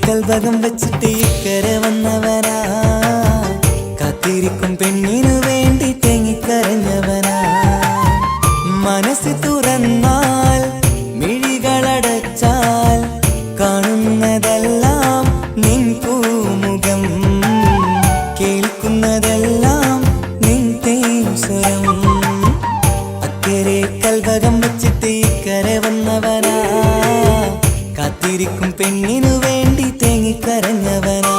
കൽവകം വെച്ചിട്ട് ഇക്കരെ വന്നവനാ, കാത്തിരിക്കും പെണ്ണിനു വേണ്ടി തേങ്ങിക്കരഞ്ഞവനാ. മനസ്സ് തുറന്നാൽ മിഴികളടച്ചാൽ കാണുന്നതെല്ലാം നിൻ പൂമുഖം, കേൾക്കുന്നതെല്ലാം നിൻ തേൻ സ്വരം. അക്കരെ കൽവകം വെച്ചിട്ട് ഇക്കരെ വന്നവനാ, കാത്തിരിക്കും പെണ്ണിനു വേണ്ടി തേങ്ങിക്കരഞ്ഞവനാ.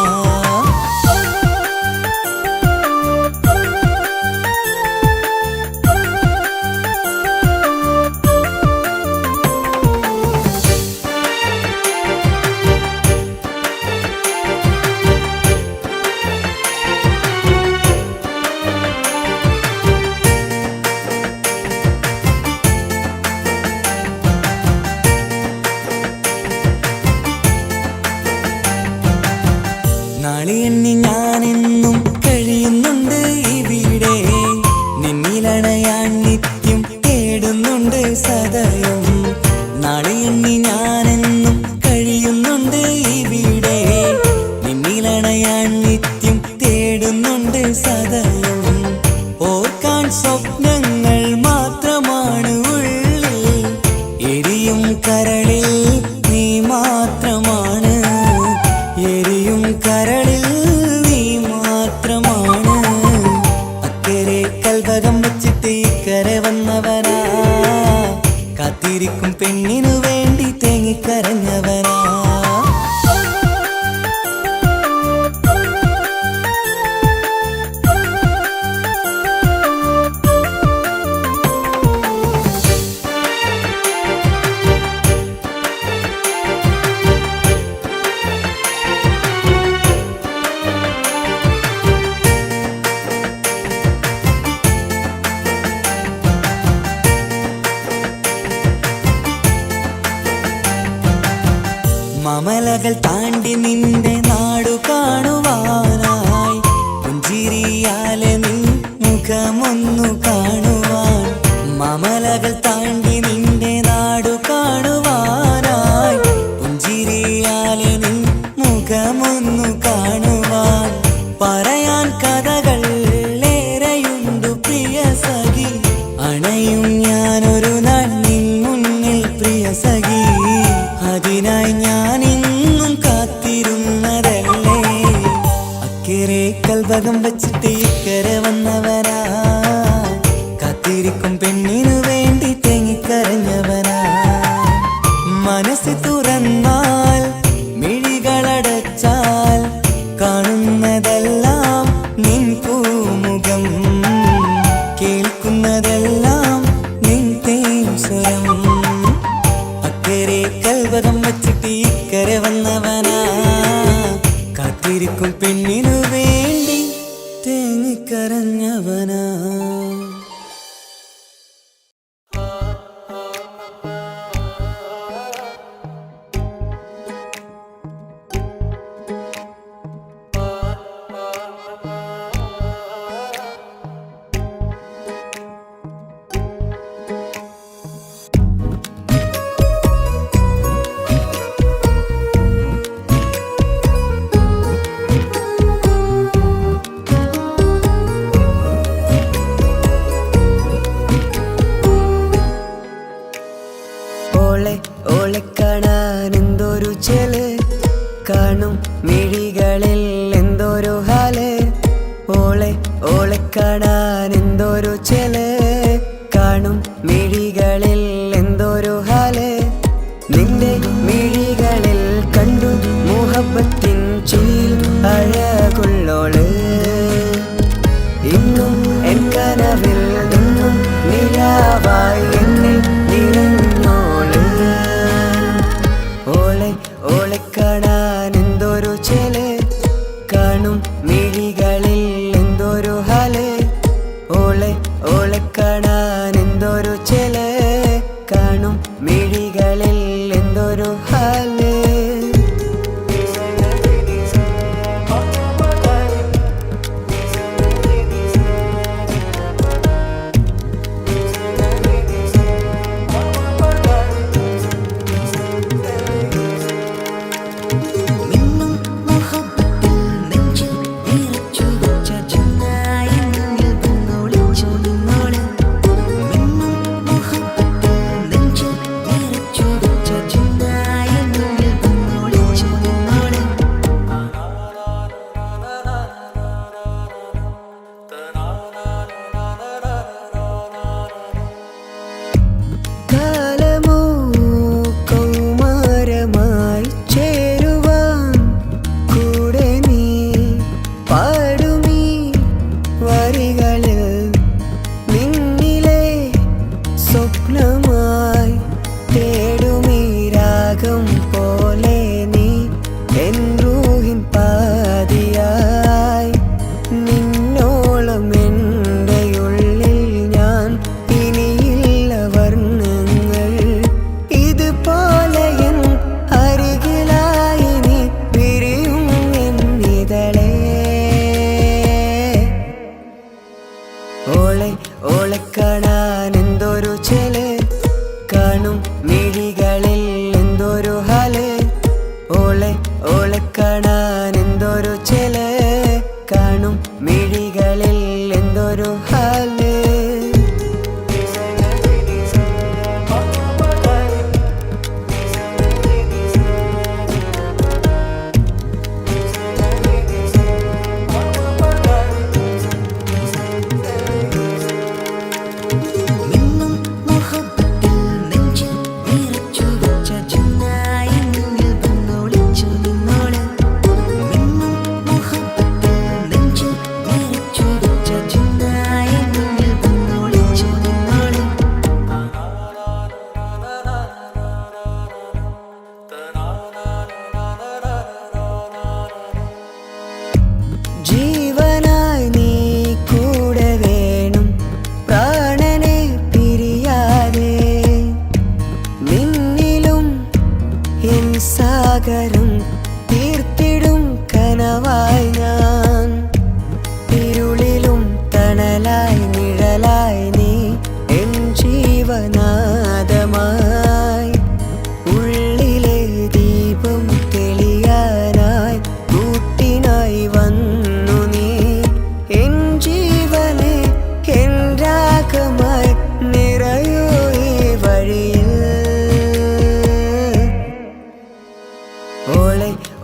നാളെ എണ്ണി ഞാനെന്നും കഴിയുന്നുണ്ട് ഇവിടെ, നിന്നിലണയാൻ നിത്യം തേടുന്നുണ്ട് സദയം. നാളെ എണ്ണി ഞാനെന്നും കഴിയുന്നുണ്ട് ഇവിടെ, നിന്നിലണയാൻ നിത്യം തേടുന്നുണ്ട് സദയം. ഓർക്കാൻ സ്വപ്നങ്ങൾ മാത്രമാണ് ഉള്ളിൽ, എരിയും കരളിൽ നീ മാത്രമാണ്, എരിയും കരളിൽ നീ മാത്രമാണ്. അക്കരെ കൽവകം വെച്ചിട്ട് ഇക്കരെ വന്നവനാ, കാത്തിരിക്കും പെണ്ണിനു വേണ്ടി തേങ്ങിക്കരഞ്ഞവനാ. മമലകൾ താണ്ടി നിന്റെ നാടു കാണുവാനായി, പുഞ്ചിരിയാലെ നിൻ മുഖമൊന്നു കാണുവാൻ. മമലകൾ താണ്ടി നിന്റെ നാടു കാണുവാനായി, പുഞ്ചിരിയാലെ നിൻ മുഖമൊന്നു കാണുവാൻ. പറയാൻ കഥകൾ ഏറെയുണ്ടു പ്രിയ സഖി, അണയും ഞാനൊരു നാൾ നിൻ മുന്നിൽ പ്രിയ സഖി. അതിനായി ഞാൻ ഇന്നും കാത്തിരുന്നതല്ലേ. അക്കരെ കൽവകം വെച്ചിട്ട് ഇക്കരെ വന്നവനാ, കാത്തിരിക്കും പെണ്ണിനു വേണ്ടി തേങ്ങിക്കരഞ്ഞവനാ. മനസ്സ് തുറന്നാൽ മിഴികളടച്ചാൽ കാണുന്നതെല്ലാം നിൻ പൂമുഖം, കേൾക്കുന്നതെല്ലാം നിൻ തേൻ സ്വരം. അക്കരെ കൽവകം വെച്ചിട്ട് ഇക്കരെ വന്നവനാ, കാത്തിരിക്കും പെണ്ണിനു വേണ്ടി തേങ്ങിക്കരഞ്ഞവനാ. ഓളെ കാണാൻ എന്തൊരു ചെല്, കാണും മിഴികളിൽ എന്തൊരു ഹാല്. ഓളെ കാണാൻ എന്തൊരു ചെല്, കാണും മിഴികളിൽ എന്തൊരു ഹാല്. നിന്റെ മിഴികളിൽ കണ്ടു മുഹബത്തിൻ ചീൽ അഴകുള്ളോള്. ഇന്നും എൻ കനവിൽ നിന്നും നിലാവായി എന്നിൽ നിറഞ്ഞോള്. ഓളെ കാണാൻ എന്തൊരു ചെല്, കാണും മിഴികളിൽ എന്തൊരു ഹാല്. ഓളെ കാണാൻ എന്തൊരു ചെല്, കാണും മിഴികളിൽ എന്തൊരു ഹാല്.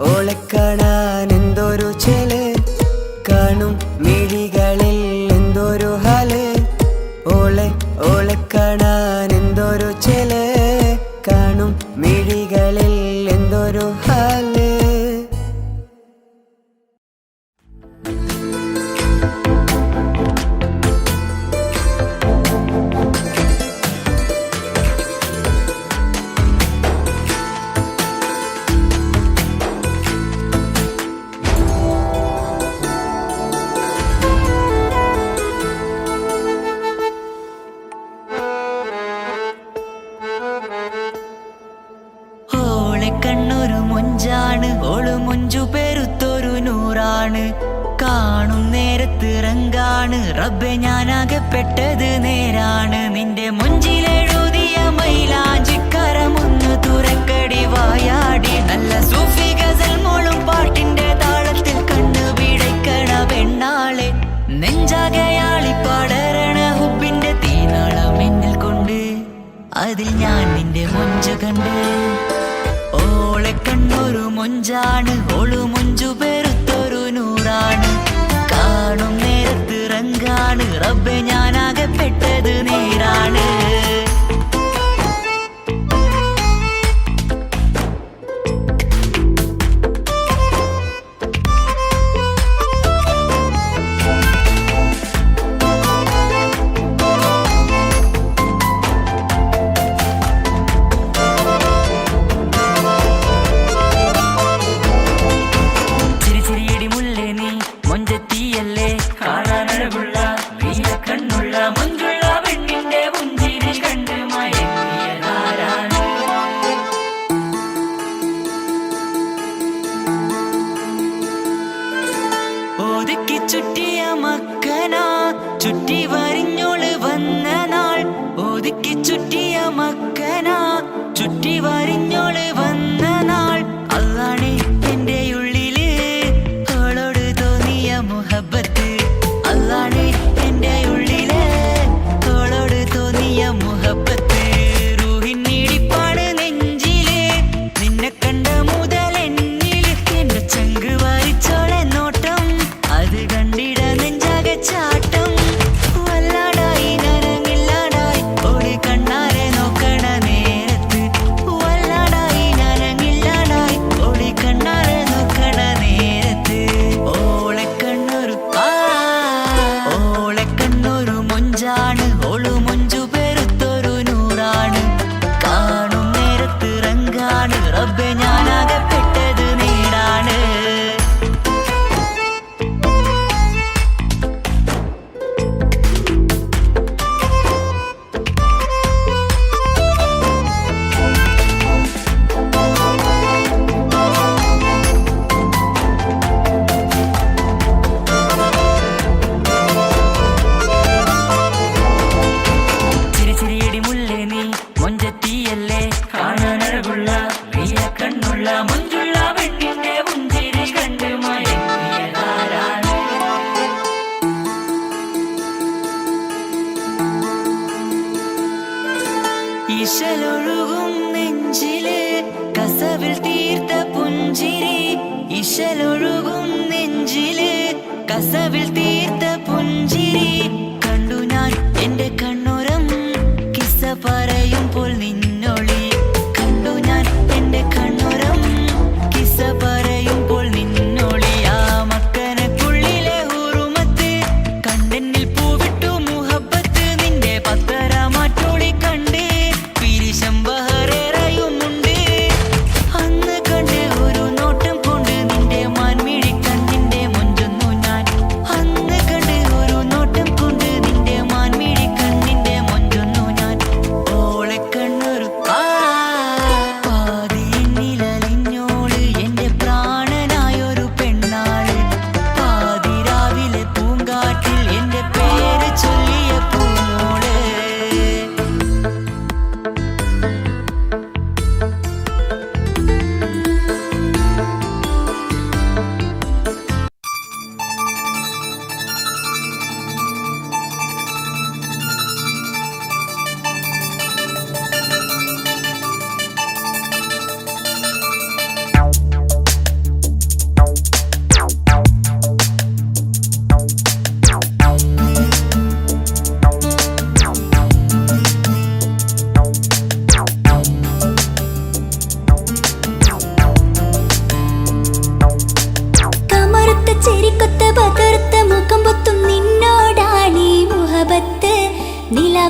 ഓളെ കാണാൻ എന്തൊരു ചേല് കാണും മിഴികളിൽ എന്തൊരു ഹാല് ഓളെ കാണാൻ എന്തൊരു ചേല് കാണും മിഴികളിൽ എന്തൊരു ഹാല് കണ്ണൊരു മൊഞ്ചാണ് ഓള് മൊഞ്ചു പെരുത്തൊരു നൂറാണ് കാണും നേരത്ത് റങ്കാണ് റബ്ബെ ഞാനാകപ്പെട്ടത് നേരാണ് നിന്റെ മൊഞ്ചിലെഴുതിയ മൈലാഞ്ചിക്കരമൊന്ന് തുറക്കടി വായാടി നല്ല സൂഫി ഗസൽ മോളും പാട്ടിന്റെ താളത്തിൽ കണ്ണു പിടയ്ക്കണ പെണ്ണാളെ നെഞ്ചാകയാളി പടരണ ഹുബിന്റെ തീനാളം എന്നിൽ കൊണ്ട് അതിൽ ഞാൻ നിന്റെ മൊഞ്ചു കണ്ട് ഓളെ കണ്ണൊരു മൊഞ്ചാണ് ഓളു മൊഞ്ചു പെരുത്തൊരു നൂറാണ് കാണും നേരത്ത് റങ്കാണ് റബ്ബെ ഞാനാകപ്പെട്ടത് നേരാണ് ഒതുക്കി ചുറ്റിയ മക്കനാ ചുറ്റി വരിഞ്ഞോള് വന്ന നാൾ ഒതുക്കി ചുറ്റിയ മക്കനാ ചുറ്റി വരിഞ്ഞോള് വന്ന നാൾ അതാണ് എന്റെ ഉള്ളില് അവളോട് തോന്നിയ മുഹബത്ത് അതാണ് എന്റെ ഉള്ളില് അവളോട് തോന്നിയ മുഹബത്ത് റൂഹിന്നിടിപ്പാണ് നെഞ്ചില് നിന്നെ കണ്ട മുതൽ എന്നില് എന്റെ ചങ്ക് വാരിച്ചോളെ നോട്ടം അത് കണ്ടിട നെഞ്ചാകെ ചാട്ടം വല്ലാടായി നനങ്ങില്ലാടായി ഓടി കണ്ണാരെ നോക്കണ നേരത്ത് വല്ലാടായി നനങ്ങില്ലാടായി ഓടി കണ്ണാരെ നോക്കണ നേരത്ത് ഓളെ കണ്ണൊരു മൊഞ്ചാണ് ഓളു മൊഞ്ചു പെരുത്തൊരു നൂറാണ് കാണും നേരത്ത് റങ്കാണ് റബ്ബെ ഞാനാകപ്പെട്ടത് നേരാണ് ചിരിച്ചിരിയടി മുല്ലേ നീ മൊഞ്ചത്തിയല്ലേ കാണാനഴകുള്ള നീയ കണ്ണുള്ള മൊഞ്ചുള്ള പെണ്ണിന്റെ പുഞ്ചിരി കണ്ട് മയങ്ങിയതാരാണ് ഇശലൊഴുകും നെഞ്ചില് കസവിൽ തീർത്ത പുഞ്ചിരി ഇശലൊഴുകും നെഞ്ചില് കസവിൽ തീർത്ത പുഞ്ചിരി കണ്ടു ഞാൻ എന്റെ കണ്ണുരം കിസ്സ പറയുമ്പോൾ നിന്നൊളി കണ്ടു ഞാൻ എന്റെ കണ്ണുരം കിസ്സ പറയുമ്പോൾ നിന്നൊളി ആ മക്കനക്കുള്ളിലെ ഹുറുമത്ത് കണ്ടെന്നിൽ പൂവിട്ടു മുഹബത്ത് നിന്റെ പത്തര മാറ്റൊളി കണ്ട് പിരിശം ബഹറേറയുമുണ്ട് അന്ന് കണ്ട് ഒരു നോട്ടം കൊണ്ട് നിന്റെ മന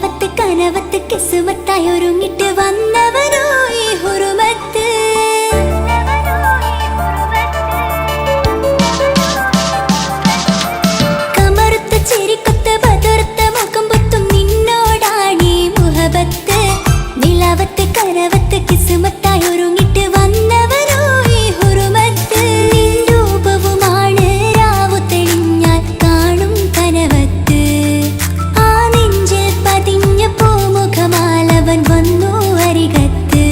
നിലാവത്ത് കനവത്ത് കിസുമത്തായി ഒരുങ്ങിട്ട് വന്നവനോ ഈ ഹുറുമത്ത്. കമറുത്ത ചിരിക്കൊത്ത ബദർത്ത മുഖം പൊത്തും നിന്നോടാണീ മുഹബത്ത്. നിലാവത്ത് കനവത്ത് കിസുമത്തായി ഒരുങ്ങിട്ട് വന്നവനോ ഈ ഹുറുമത്ത്. നിൻ രൂപവുമാണ് രാവു തെളിഞ്ഞാൽ കാണും കനവത്ത്. ആ നെഞ്ചിൽ പതിഞ്ഞ പൂമുഖമാലവൻ വന്നു അരികത്ത്.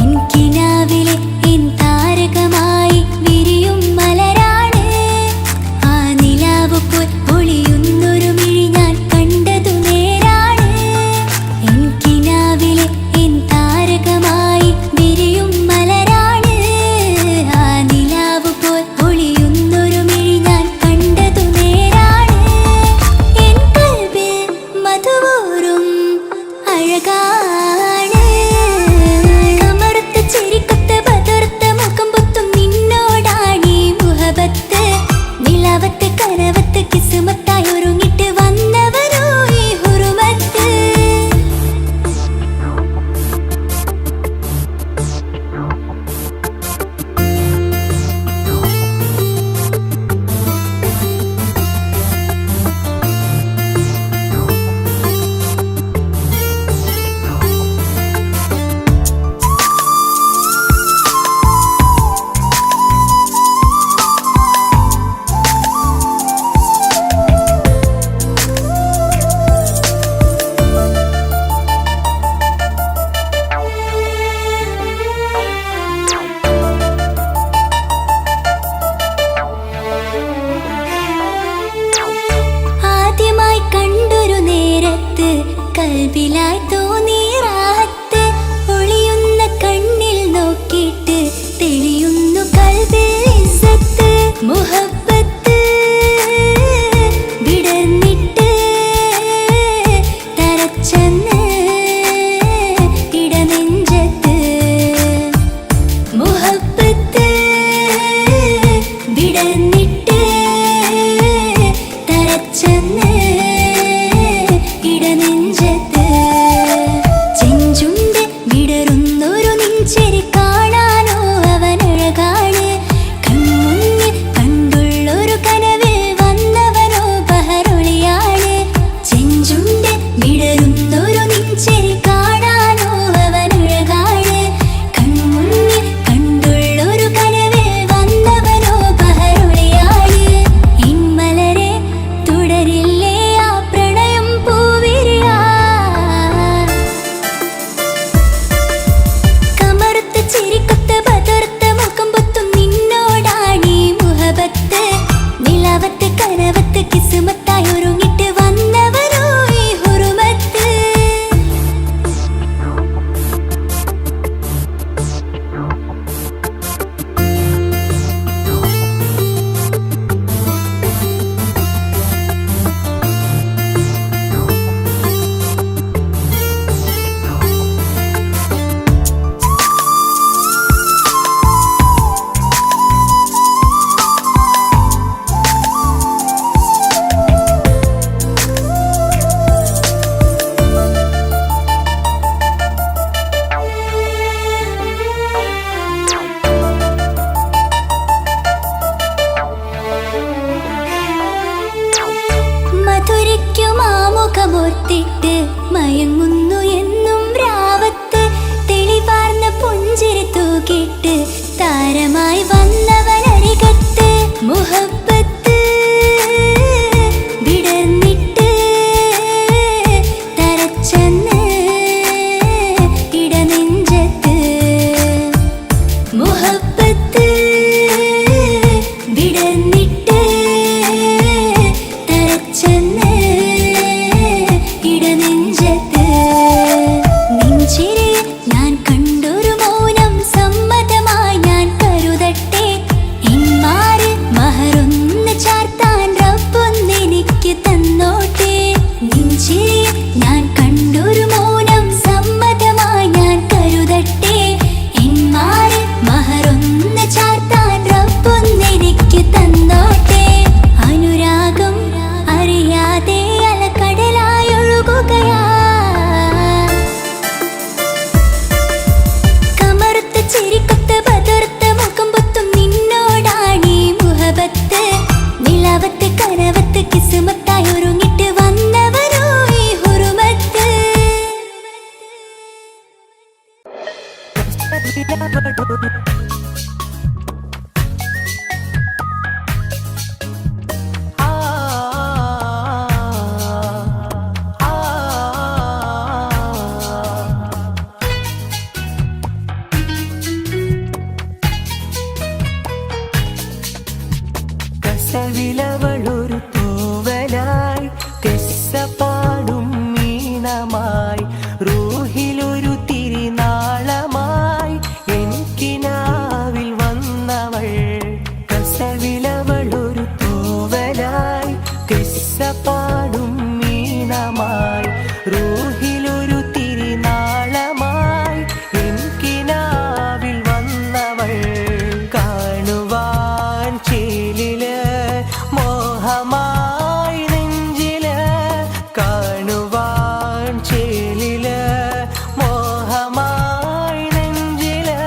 എൻ കിനാവിലെ എൻ താരകമായി വിരിയും മലരാണ്. ആ നിലാവ് പോൽ ഒളിയുന്നൊരു മിഴി ഞാൻ കണ്ടതു നേരാണ്. എൻ കിനാവിലെ എൻ താരകമായി വിരിയും മലരാണ്. ആ നിലാവ് പോൽ ഒളിയുന്നൊരു മിഴി ഞാൻ കണ്ടതു നേരാണ്. എൻ കൽബിൽ മധുവൂറും അഴകാണ്. കമറുത്ത ചിരിക്കൊത്ത ബദർത്ത മുഖം പൊത്തും നിന്നോടാണീ മുഹബത്ത്. നിലാവത്ത് കനവത്ത് കിസുമത്തായി ഒരുങ്ങിട്ട് വന്നവനോ ഈ ഹുറുമത്ത്. ആദ്യമായി കണ്ടൊരു നേരത്ത് കൽബിലായി തോന്നി റാഹത്ത്. ഒളിയുന്ന കണ്ണിൽ നോക്കിയിട്ട് തെളിയുന്നു കൽബിൽ ഇസ്സത്ത്. മുഹബ്ബത്ത് വിടർന്നിട്ട് തരച്ചെന്ന് ഇടനെഞ്ചത്ത്. മുഹബ്ബത്ത് വിടർന്നിട്ട് തരച്ചെന്ന് ഇടനെഞ്ചത്ത്. ചെഞ്ചുണ്ട് വിടരുന്നൊരു നെഞ്ചരി കാണാനോ അവനഴകാണ്. കൺമുന്നിൽ കണ്ടുള്ളൊരു കനവിൽ വന്നവനോ ബഹറൊളിയാണ്. ചെഞ്ചുണ്ട് വിടരുന്നൊരു നെഞ്ചരി കാണാനോ അവനഴകാണ്. കൺമുന്നിൽ കണ്ടുള്ളൊരു കനവിൽ വന്നവനോ ബഹറൊളിയാണ്. ഇൻമലരെ തുടരില്ലേ ആ പ്രണയം പൂവിരിയാ. കമറുത്ത ചിരിക്കൊത്ത ബദർത്ത മുഖം പൊത്തും നിന്നോടാണീ മുഹബത്ത്. നിലാവത്ത് കനവത്ത് കിസുമത്തായി ഒരുങ്ങിട്ട് വന്നവനോ ഈ ഹുറുമത്ത്. മധുരയ്ക്കും ആമുഖമോർത്തിട്ട് മയങ്ങുന്നു എന്നും രാവത്ത്. തെളിവാർന്ന പുഞ്ചിരി തൂക്കിട്ട് താരമായി വന്നവനരികത്ത്. മുഹബ്ബത്ത് വിടർന്നിട്ട് തരച്ചെന്ന് ഇടനെഞ്ചത്ത്. മുഹബ്ബത്ത് വിടർന്നിട്ട് തരച്ചെന്ന് ഇടനെഞ്ചത്ത്. കസവിലവളൊരു തൂവലായി പാടും മീനമായി റൂഹിലൊരു തിരിനാളമായി എനിക്കിനാവിൽ വന്നവൾ കസവിലവളൊരു തൂവലായി പാടും മീനമായി റൂഹിലൊരു തിരിനാളമായി എനിക്കിനാവിൽ വന്നവൾ കാണുവാൻ ചേലില് മോഹമായി നെഞ്ചില് കാണുവാൻ ചേലില് മോഹമായി നെഞ്ചില്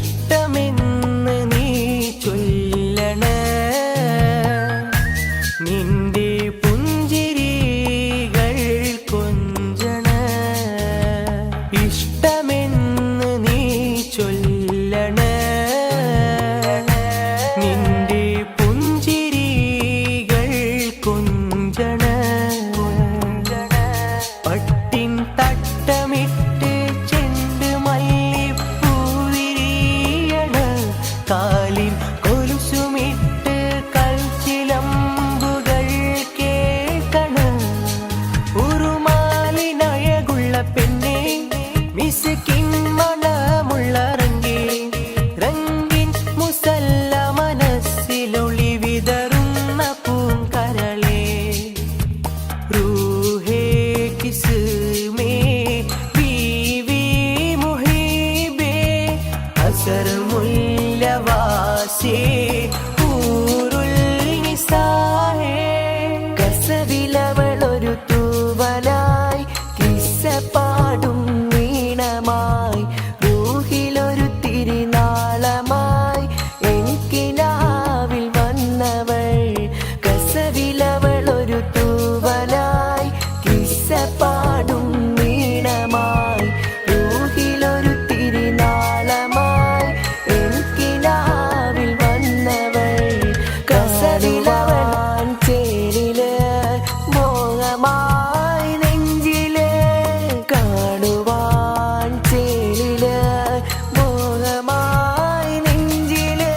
ഇഷ്ടമെന്ന് നീ ചൊല്ലണേ നിന്റെ പുഞ്ചിരികൾ കൊഞ്ചണേ ഇഷ്ടമെന്ന് നീ ചൊല്ലണേ നിന്റെ പുഞ്ചിരികൾ കൊഞ്ചണേ പട്ടിൻ തട്ടമിട്ട് ചെണ്ട് മല്ലിപ്പൂവിരിയണ കാലിൻ കൊലുസുമിട്ട് കൽച്ചിലമ്പുകൾ കേൾക്കണ ഉറുമാലിനഴകുള്ള പെണ്ണെ മിസ്കിൻ മണമുള്ള റംഗിൻ മുസല്ല മനസ്സിലൊളി വിതറുന്ന പൂങ്കരളേ रूहे किस में बीवी मुहिबे असर मुल्लवासे ഊരുൽ നിസാഹേ കസവിലവളൊരു തൂവലായി കിസ്സ പാടും വീണമായി റൂഹിലൊരു തിരിനാളമായി എനിക്കിനാവിൽ വന്നവൾ കസവിലവളൊരു തൂവലായി കിസ്സ പാടും വീണമായി റൂഹിലൊരു തിരിനാളമായി എനിക്കിനാവിൽ വന്നവൾ കസവിലവൻ ചേരില് മോഹമായി നെഞ്ചില് കാണുവാൻ ചേരില് മോഹമായി നെഞ്ചില്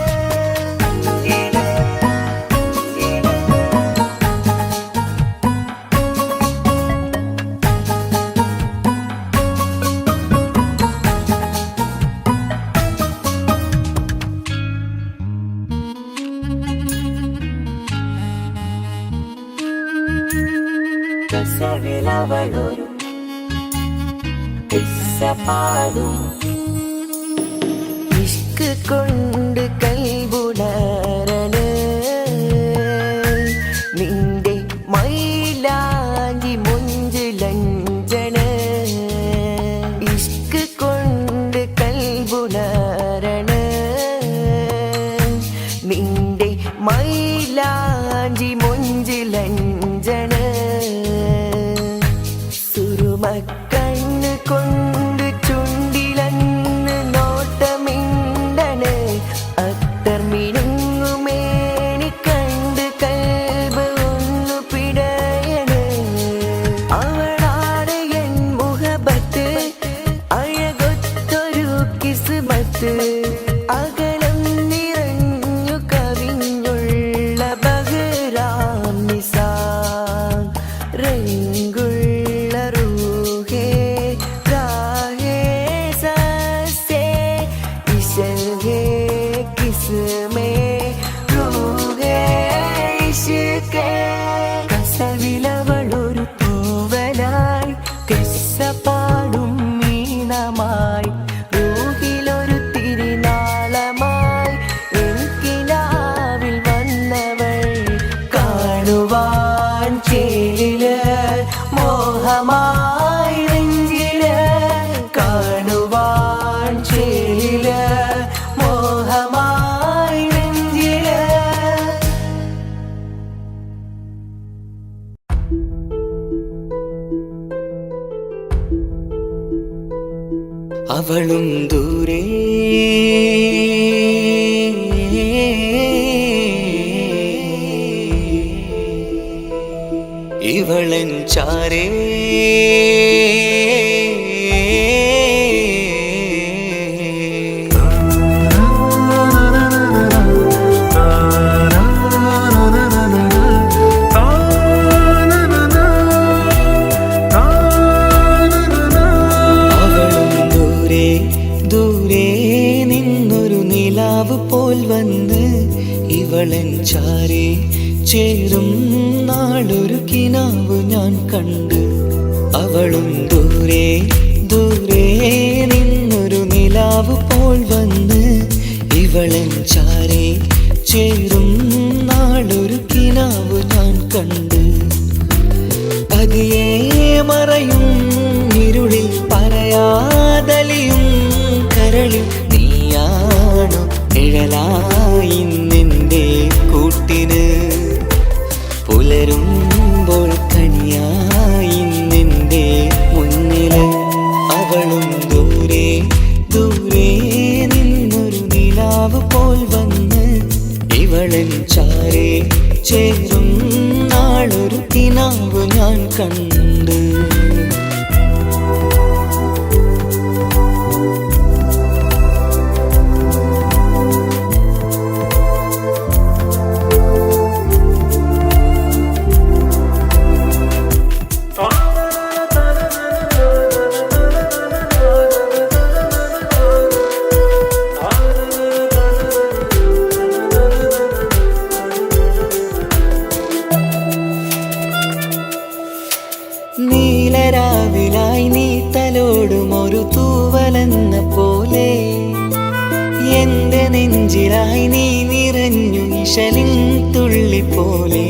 കസവിലവളൊരു കിസ്സ പാടും ഇഷ്ക് കൊണ്ട് കൽബുണരണ നിന്റെ മൈലാഞ്ചി മുഞ്ചിലഞ്ചണ ഇഷ്ക് കൊണ്ട് കൽബുണരണ നിന്റെ മൈലാഞ്ചി മുഞ്ചിലഞ്ചണ സുറുമക്കണ്ണ് കൊണ്ട് ചുണ്ടിലന്ന് നോട്ടമിണ്ടണ് അത്തർ മിനുങ്ങും അവളും ദൂരെ ഇവളൻ ചാരേ പോൽ വന്ന് ഇവളൻ ചാരേ ചേരും നാളൊരു കിനാവ് ഞാൻ കണ്ട് അവളും ദൂരെ ദൂരെ നിന്നൊരു നിലാവ് പോൽ വന്ന് ഇവളൻ ചാരേ ചേരും നാളൊരു കിനാവ് ഞാൻ കണ്ട് പതിയെ മറയും ഇരുളിൽ പറയാതലിയും കരളിൽ നീയാണു നിഴലായി നിന്റെ കൂട്ടിന് പുലരുമ്പോൾ കനിയായി നിന്റെ മുന്നില് അവളും ദൂരെ ദൂരെ നിന്നൊരു നിലാവ് പോൽ വന്ന് ഇവളൻ ചാരേ ചേരും നാളൊരു കിനാവ് ഞാൻ കണ്ട് നീലരാവിലായി നീ തലോടും ഒരു തൂവലെന്ന പോലെ എന്റെ നെഞ്ചിലായി നീ നിറഞ്ഞു ഇശലിൻ തുള്ളി പോലെ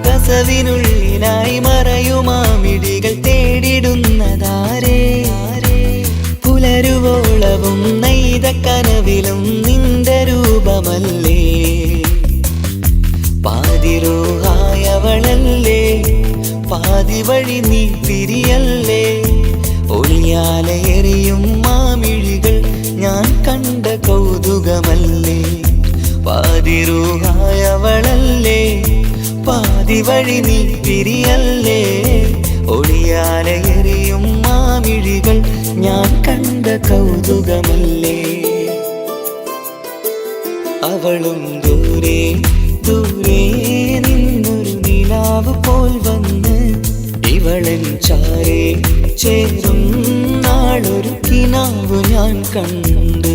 കസവിനുള്ളിലായി മറയുമാമിടികൾ തേടിടുന്നതാരേ പുലരുവോളവും നെയ്ത കനവിലും നിന്റെ രൂപമല്ലേ പാതിരോഹായവളല്ലേ പാതി വഴി നീ തിരിയല്ലേ ഒളിയാലെ എറിയും മാമിഴികൾ ഞാൻ കണ്ട കൗതുകമല്ലേ പാതിരൂഹായവളല്ലേ പാതി വഴി നീ തിരിയല്ലേ ഒളിയാലെ എറിയും മാമിഴികൾ ഞാൻ കണ്ട കൗതുകമല്ലേ അവളും ദൂരെ ദൂരെ നിന്നൊരു നിലാവ് പോൽ വന്ന് ഇവളൻ ചാരേ ചേരും നാളൊരു കിനാവ് ഞാൻ കണ്ട്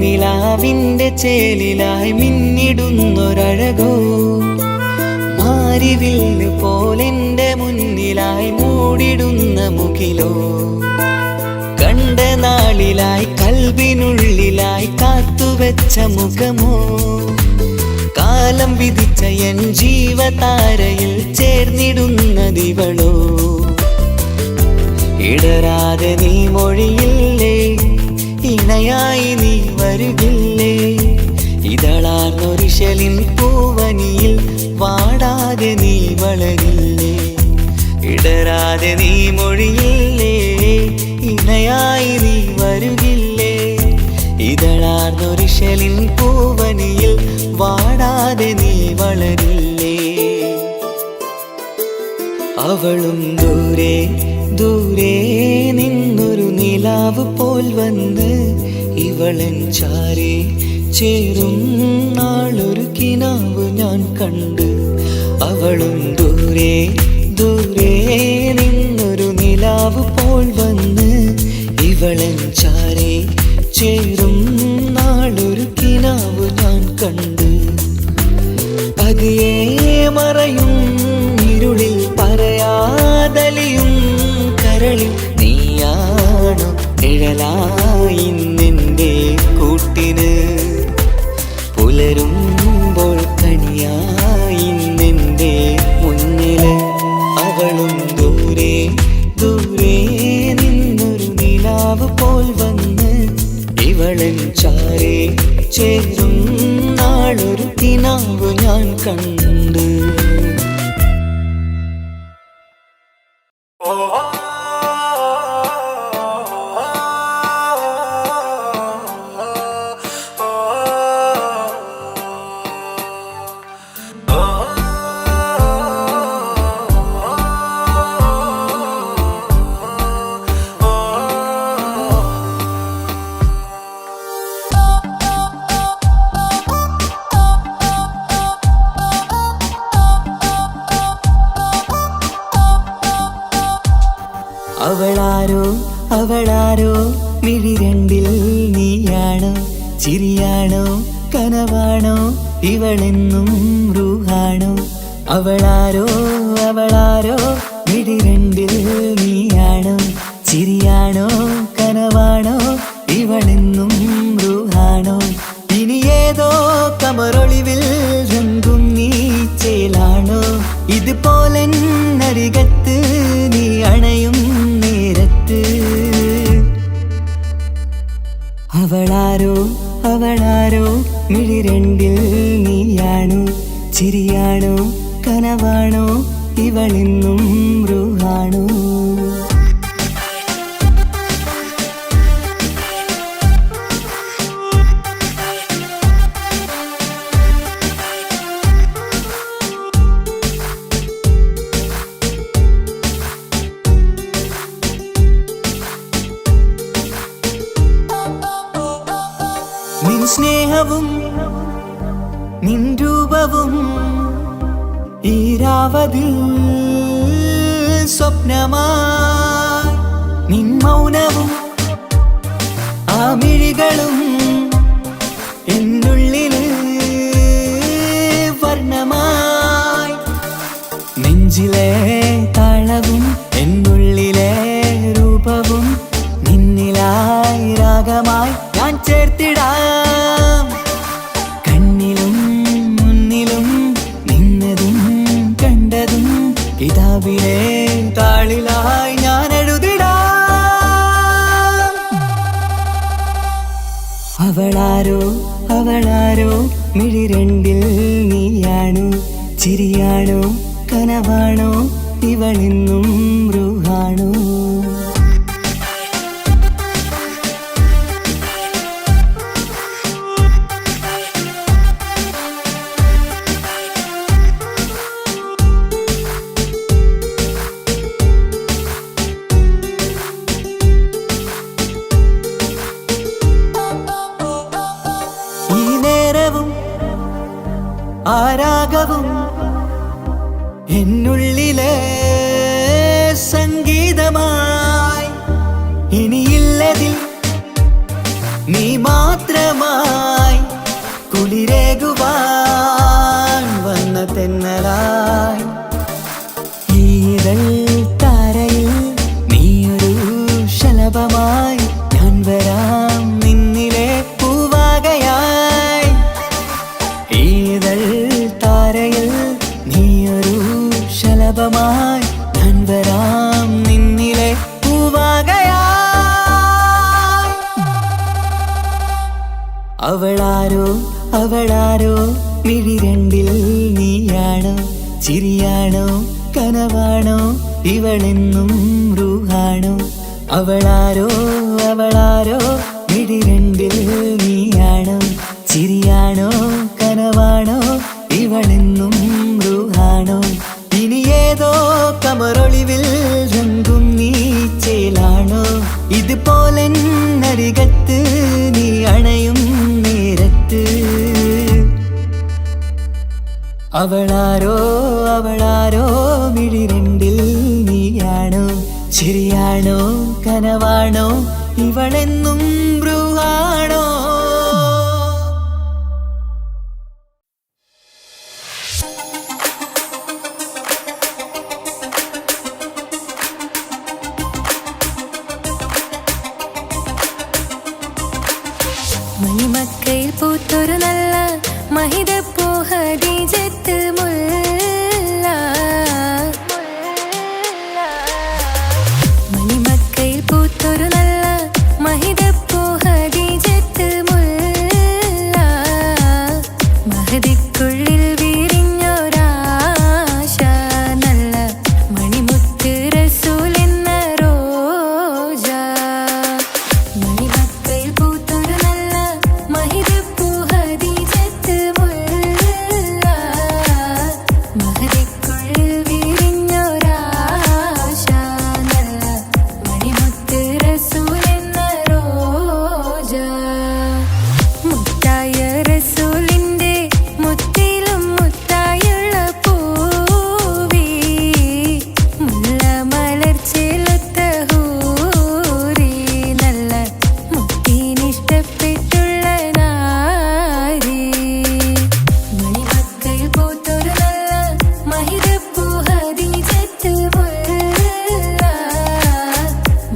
നിലാവിന്റെ ചേലിലായി മിന്നിടുന്നൊരഴകോ മാരിവില്ല് പോലെന്റെ മുന്നിലായി മൂടിടുന്ന മുകിലോ കണ്ട നാളിലായി കൽബിനുള്ളിലായി കാത്തുവെച്ച മുഖമോ കാലം വിധിച്ച എൻ ജീവതാരയിൽ ചേർന്നിടുന്നതിവളോ ഇടരാതെ നീ മൊഴിയില്ലേ ഇണയായി നീ വരുകില്ലേ ഇതളാർന്നൊരിശലിൻ പൂവനിയിൽ വാടാതെ നീ വളരില്ലേ ഇടരാതെ നീ മൊഴിയില്ലേ ഇണയായി നീ വരുകില്ലേ ഇതളാർന്നൊരിശലിൻ പൂവനിയിൽ വാടാതെ നീ വളരില്ലേ അവളും ദൂരെ ദൂരെ നിന്നൊരു നിലാവ് പോൽ വന്ന് ഇവളൻ ചാരേ ചേരും നാളൊരു കിനാവ് ഞാൻ കണ്ട് അവളും ദൂരെ ദൂരെ നിന്നൊരു നിലാവ് പോൽ വന്ന് ഇവളൻ ചാരേ ചേരും നാളൊരു കിനാവ് ഞാൻ കണ്ട് പതിയെ മറയും ഇരുളിൽ പറയാതലിയും കരളിൽ നീയാണു നിഴലായി നിന്റെ കൂട്ടിന് പുലരുമ്പോൾ കണിയായി നിന്റെ മുന്നില് അവളും ദൂരെ ദൂരെ നിന്നൊരു നിലാവ് പോൽ വന്ന് ഇവളൻ ചാരേ ചേരും നാളൊരു കിനാവ് ഞാൻ കണ്ട്. അവളാരോ അവളാരോ മിഴി രണ്ടിൽ നീയാണോ ചിരിയാണോ കനവാണോ ഇവളെന്നും റൂഹാണോ. അവളാരോ അവളാരോ മിഴി രണ്ടിൽ നീയാണോ ചിരിയാണോ കനവാണോ ഇവളെന്നും റൂഹാണോ. ഇനി ഏതോ കമറൊളിവിൽ രംഗും നീ ചേലാണോ ഇതുപോലെ നരികത്ത് നീ അണയും നേരത്ത്. അവളാരോ അവളാരോ മിഴി രണ്ടിൽ നീയാണോ ചിരിയാണോ കനവാണോ ഇവളെന്നും റൂഹാണോ. നിൻ സ്നേഹവും നിൻ രൂപവും ഈരാവതിൽ സ്വപ്നമായി നിൻ മൗനവും ആ മിഴികളും എന്നുള്ളില് വർണ്ണമായി. നെഞ്ചിലെ താളവും എന്നുള്ളിലെ രൂപവും നിന്നിലായി രാഗമായി ഞാൻ ചേർത്തിടാം. കണ്ണിലും മുന്നിലും നിന്നതും കണ്ടതും കിതാബിലെ താളിലായി ഞാൻ എഴുതിടാം. അവളാരോ അവളാരോ മിഴി രണ്ടിൽ നീയാണോ ചിരിയാണോ കനവാണോ ഇവളെന്നും റൂഹാണോ. ആരാഗവും എന്നുള്ളിലെ സംഗീതമായി ഇനിയില്ലതിൽ നീ മാത്രമായി കുളിരേകുവാൻ വന്ന തെന്നലായി. ഈതൾ താരയിൽ നീയൊരു ശലഭമായി ഞാൻ വരാം നിന്നിലെ പൂവാകയായി. ഈതൾ താരയിൽ നീയൊരു ശലഭമായി ഞാൻ വരാം നിന്നിലെ പൂവാകയായി. അവളാരോ അവളാരോ മിഴി രണ്ടിൽ നീയാണോ ചിരിയാണോ കനവാണോ ഇവളെന്നും റൂഹാണോ. അവളാരോ അവളാരോ മിഴി രണ്ടിൽ നീയാണോ ചിരിയാണോ കനവാണോ ഇവളെന്നും റൂഹാണോ. ഇനി ഏതോ കമറൊളിവിൽ രംഗും നീ ചേലാണോ ഇതുപോലെ നരികത്ത് നീ അണയും നേരത്ത്. അവളാരോ അവളാരോ മിഴി രണ്ടിൽ നീയാണോ ചിരിയാണോ കനവാണോ ഇവളെന്നും റൂഹാണോ. പൂത്തൊരു നല്ല മഹിതപ്പൂ ഹദീജത്ത് മുല്ല മണിമക്കയിൽ പൂത്തൊരു നല്ല മഹിതപ്പൂ ഹദീജത്ത് മുല്ല മഹദിക്കുള്ളിൽ വിരിഞ്ഞൊരാശ നല്ല മണിമുത്ത് റസൂൽ എന്ന റോജ മണിമക്കയിൽ പൂത്തൊരു നല്ല മഹിതപ്പൂ ഹദീജത്ത് മുല്ല മഹദിക്കുള്ളിൽ വിരിഞ്ഞൊരാശ നല്ല മണിമുത്ത് റസൂൽ എന്ന റോജ മുത്തായ റസൂലിന്റെ മുത്തിലും മുത്തായുള്ള പൂവി മുല്ല മലർച്ചെലുത്ത ഹൂറി നല്ല മുത്തിനിഷ്ടപ്പെട്ടുള്ള നാരി മണിമക്കയിൽ പൂത്തൊരു നല്ല മഹിതപ്പൂ ഹദീജത്ത് മുല്ല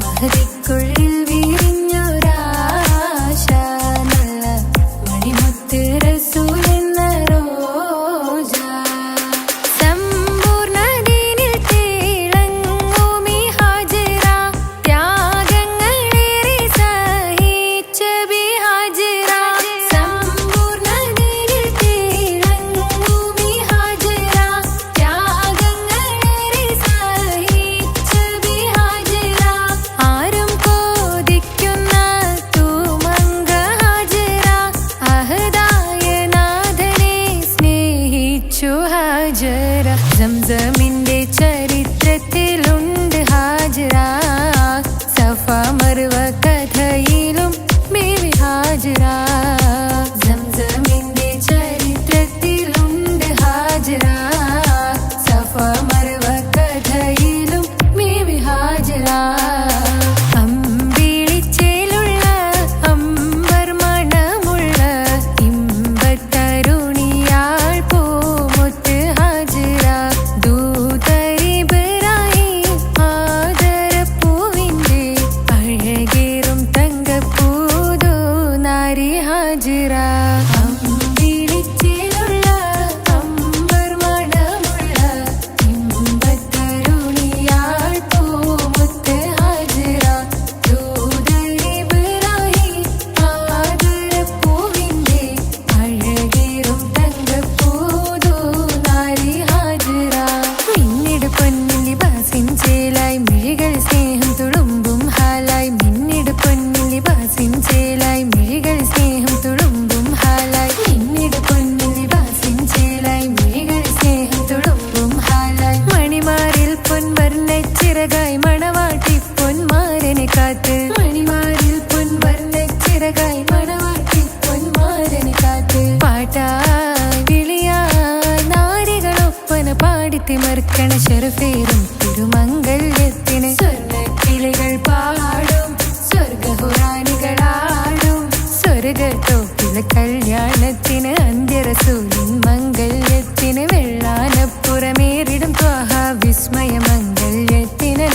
മഹദിക്കുള്ളിൽ വിരിഞ്ഞൊരാശ നല്ല മണിമുത്ത് റസൂൽ എന്ന റോജ സമ്പൂർണ്ണ ദീനിൽ തിളങ്ങുമീ ഹാജറ ത്യാഗങ്ങളേറെ സഹിച്ച ബിഹാജറ സമ്പൂർണ്ണ ദീനിൽ തിളങ്ങുമീ ഹാജറ ത്യാഗങ്ങളേറെ സഹിച്ച ബിഹാജറ ആരും കോതിക്കുന്ന തൂമങ്ക ഹാജറ അഹദായ നാഥനെ സ്നേഹിച്ചു ഹാജറ സംസമിന്റെ ചരിത്രത്തിലുണ്ട് ഹാജറ സഫ മർവ കഥയിലും ബീവി ഹാജറ സംസമിന്റെ ചരിത്രത്തിലുണ്ട് ഹാജറ സഫ മർവ കഥയിലും ബീവി ഹാജറ അമ്പിളിച്ചേലുള്ള അമ്പർ മണമുള്ള ഇമ്പത്തരുണിയാൾ പൂമുത്ത് ഹാജറ ദൂതരിബ്രാഹിം ആദരപ്പൂവിന്റെ അഴകേറും തങ്കപ്പൂതു നാരി ഹാജറ അമ്പിളിച്ചേലുള്ള അമ്പർ മണമുള്ള ഇമ്പത്തരുണിയാൾ പൂമുത്ത് ഹാജറ ദൂതരിബ്രാഹിം ആദരപ്പൂവിന്റെ അഴകേറും തങ്കപ്പൂതു നാരി ഹാജറ മിന്നിട് പൊന്നിൽ ലിബാസിൻ ചേലായി മിഴികൾ സ്നേഹം തുളുമ്പും ഹാലായി മിന്നിട് പൊന്നിൽ ലിബാസിൻ ചേലായി മിഴികൾ സ്നേഹം തുളുമ്പും ഹാലായി മിന്നിട് പൊന്നിൽ ലിബാസിൻ ചേലായി മിഴികൾ സ്നേഹം തുളുമ്പും ഹാലായി മണിമാരിൽ പൊൻവർണ്ണച്ചിറകായി മണവാട്ടി പൊന്മാരനെ കാത്ത് മണിമാരിൽ പൊൻവർണ്ണച്ചിറകായി മണവാട്ടി പൊന്മാരനെ കാത്ത് പാട്ടായി വിളിയായി നാരികളൊപ്പന പാടിത്തിമർക്കണ ശരഫേറും തിരുമംഗല്യത്തിന് സ്വർണ്ണക്കിളികൾ പാടും സ്വർഗഹുറാനികളാടും സ്വർഗത്തോപ്പിലെ കല്യാണത്തിന് അന്ത്യറസൂലിൻ മംഗല്യത്തിന് വെള്ളാനപ്പുറമേറിടും ത്വാഹ വിസ്മയ മംഗല്യത്തിന്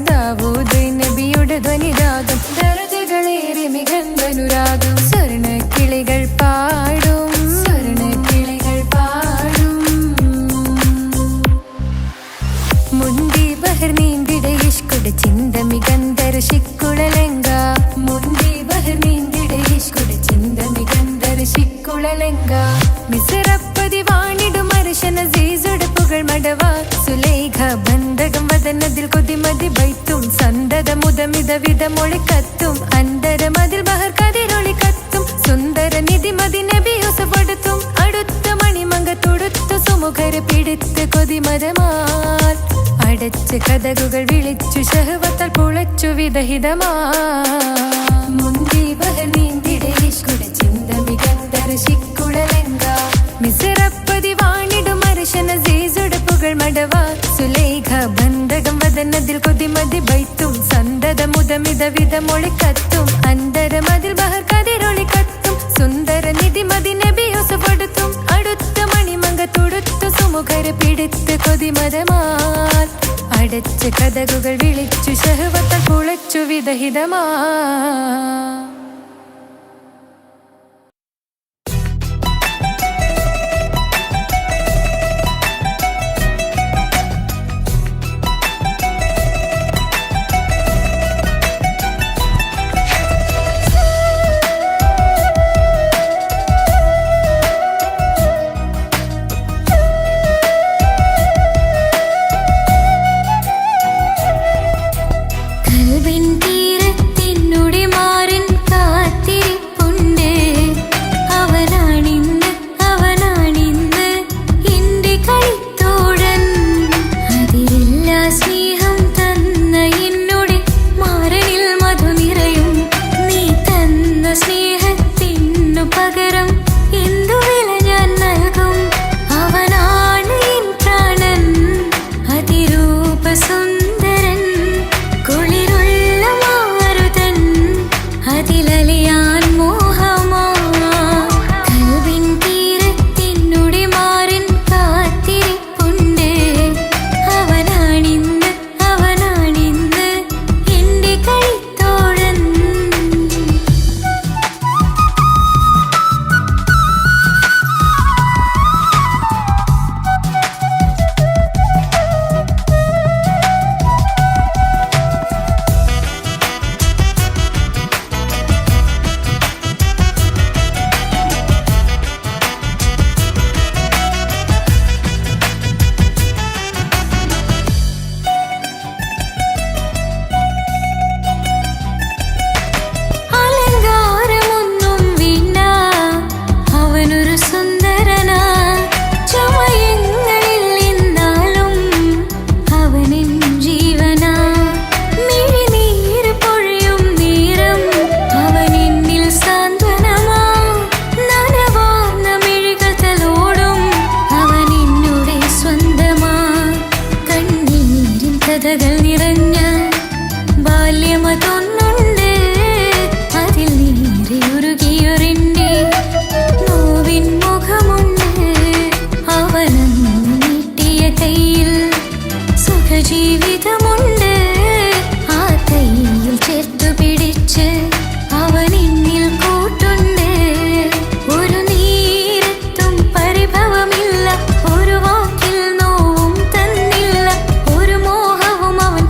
ദാവൂദ് നബിയുടെ ധ്വനിരാഗം ദരജകളേറെ മികന്ധനുരാഗം സ്വർണ്ണക്കിളികൾ പാടും സ്വർണ്ണക്കിളികൾ പാടും മുന്തി ബഹർ നീന്തിട ഇഷ്കുടെ ചിന്ത മികന്ധര ശിക്കുളലങ്ക മുന്തി ബഹർ നീന്തിട ഇഷ്കുടെ ചിന്ത മികന്ധര ശിക്കുളലങ്ക മിസറപ്പതി വാണിടും അർശന സീസുടെ പുകൾ മടവ സുലൈഖ ബന്ധകം വദനതിൽ കൊതിമതി ബൈത്തും സന്തത മുതമിത വിധമൊളി കത്തും അന്തരമതിൽ ബഹർ കതിരൊളി കത്തും സുന്ദര നിധി മതി നബി യൂസഫെടുത്തും അടുത്ത മണിമങ്ക തൊടുത്തു സുമുഖരെ പിടിത്ത് കൊതിമതമാൽ അടച്ച് കഥകുകൾ വിളിച്ചു ശഹവത്താൽ പുളച്ചു വിദഹിതമാ മുന്തി ബഹർ നീന്തിട ഇഷ്കുടെ ചിന്ത മികന്ധര ശിക്കുളലങ്ക മിസറപ്പതി വാണിടും അർശന സീസുടെ പുകൾ മടവ സുലൈഖ ബന്ധകം വദനതിൽ കൊതിമതി ബൈത്തും സന്തത മുതമിത വിധമൊളി കത്തും അന്തരമതിൽ ബഹർ കതിരൊളി കത്തും സുന്ദര നിധി മതി നബി യൂസഫെടുത്തും അടുത്ത മണിമങ്ക തൊടുത്തു സുമുഖരെ പിടിത്ത് കൊതിമതമാൽ അടച്ച് കഥകുകൾ വിളിച്ചു ശഹവത്താൽ പുളച്ചു വിദഹിതമാ കഥകൾ നിറഞ്ഞ ബാല്യമതൊന്നുണ്ട്, അതിൽ നീറിയുരുകിയൊരെന്റെ നോവിൻ മുഖമുണ്ട്. അവനും നീട്ടിയ കയ്യിൽ സുഖജീവിതമുണ്ട്, ആ കയ്യിൽ ചേർത്തു പിടിച്ച് അവൻ എന്നിൽ കൂട്ടുണ്ട്. ഒരു നീരത്തും പരിഭവമില്ല, ഒരു വാക്കിൽ നോവും തന്നില്ല, ഒരു മോഹവും അവൻ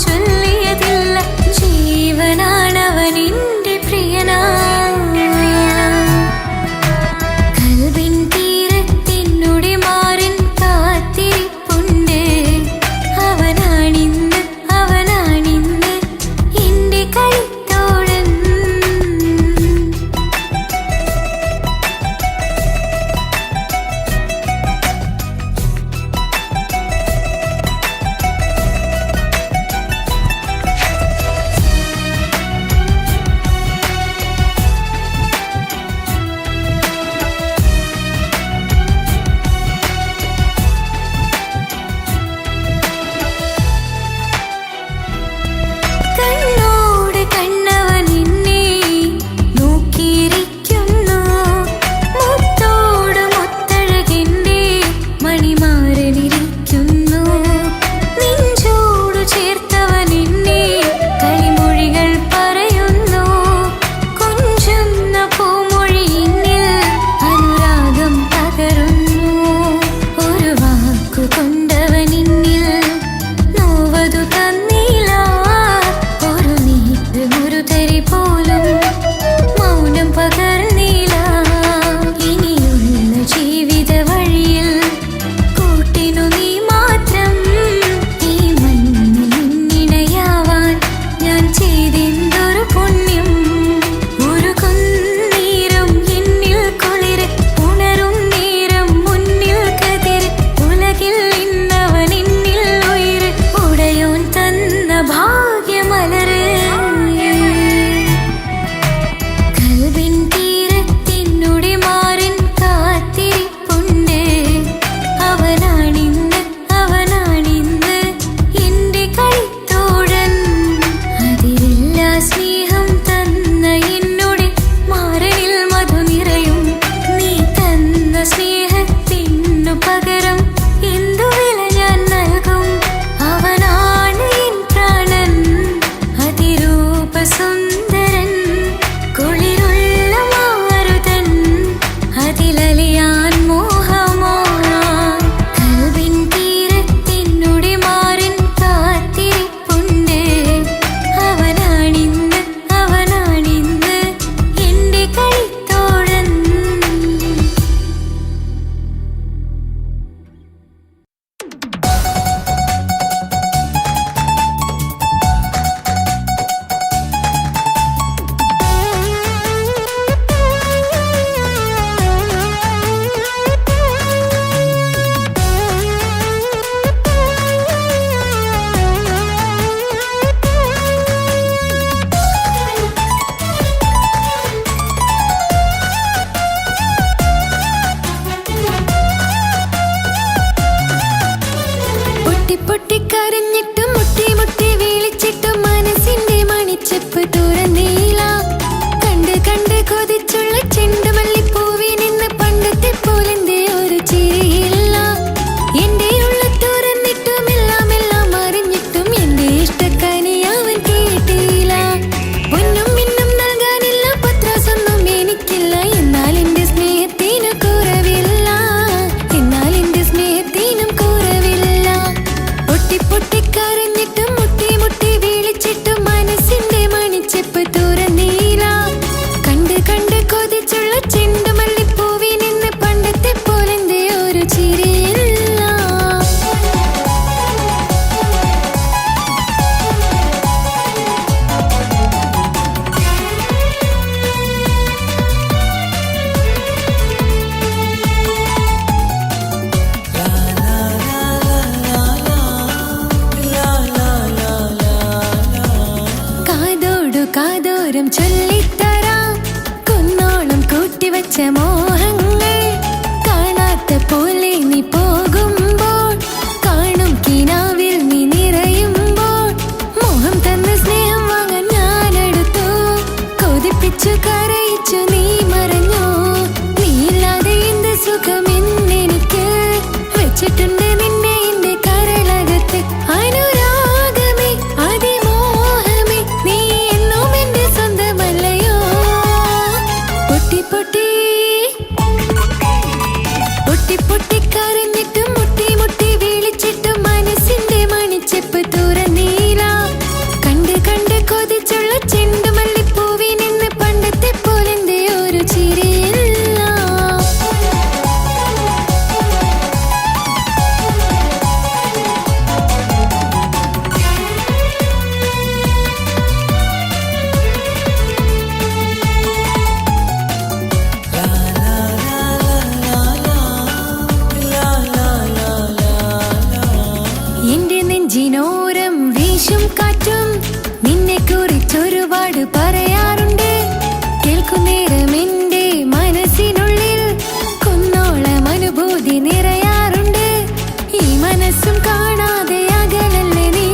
ചുറ്റും കാണാതെ അകലല്ലേ നീ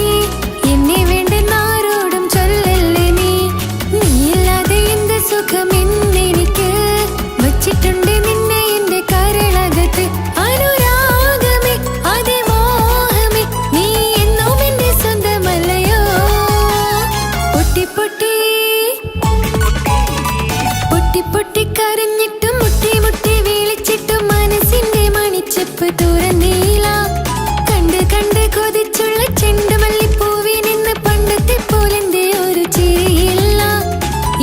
എന്നെ വേണ്ടെന്നാരോടും ചൊല്ലല്ലേ നീ നീയില്ലാതെ എന്ത് സുഖം ഇന്നെനിക്ക് വച്ചിട്ടുണ്ട് നിന്നെ എന്റെ കരളകത്ത് അനുരാഗമേ അതിമോഹമേ നീ എന്നും എന്റെ സ്വന്തമല്ലയോ പൊട്ടി പൊട്ടി പൊട്ടി പൊട്ടി കരഞ്ഞിട്ടും മുട്ടി മുട്ടി വിളിച്ചിട്ടും മനസ്സിന്റെ മണിച്ചെപ്പ് തുറന്നീല കണ്ട് കണ്ട് കൊതിച്ചുള്ള ചെണ്ടുമല്ലിപ്പൂവിൽ നിന്ന് പണ്ടത്തെ പോലെന്റെ ഒരു ചിരിയില്ല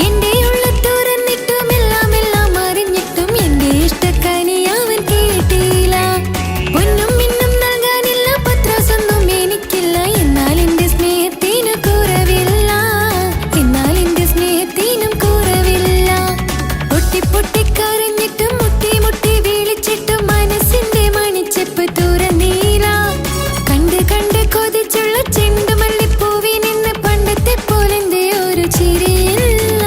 എന്റെ ഉള്ള തുറന്നിട്ടും എല്ലാം എല്ലാം അറിഞ്ഞിട്ടും എന്റെ ഇഷ്ടക്കനി അവൻ കേട്ടില്ല ഒന്നും ഇന്നും നൽകാനില്ല പത്രാസൊന്നും എനിക്കില്ല എന്നാൽ എന്റെ സ്നേഹത്തിനു കുറവില്ല എന്നാൽ എന്റെ സ്നേഹത്തിനും കുറവില്ല പൊട്ടി പൊട്ടി കരഞ്ഞിട്ടും മുട്ടി മുട്ടി വിളിച്ചിട്ടും മനസ്സിന്റെ മണിച്ചെപ്പ് തുറന്നീല കണ്ട് കണ്ട് കൊതിച്ചുള്ള ചെണ്ടുമല്ലിപ്പൂവിൽ നിന്ന് പണ്ടത്തെ പോലെന്റെ ഒരു ചിരിയില്ല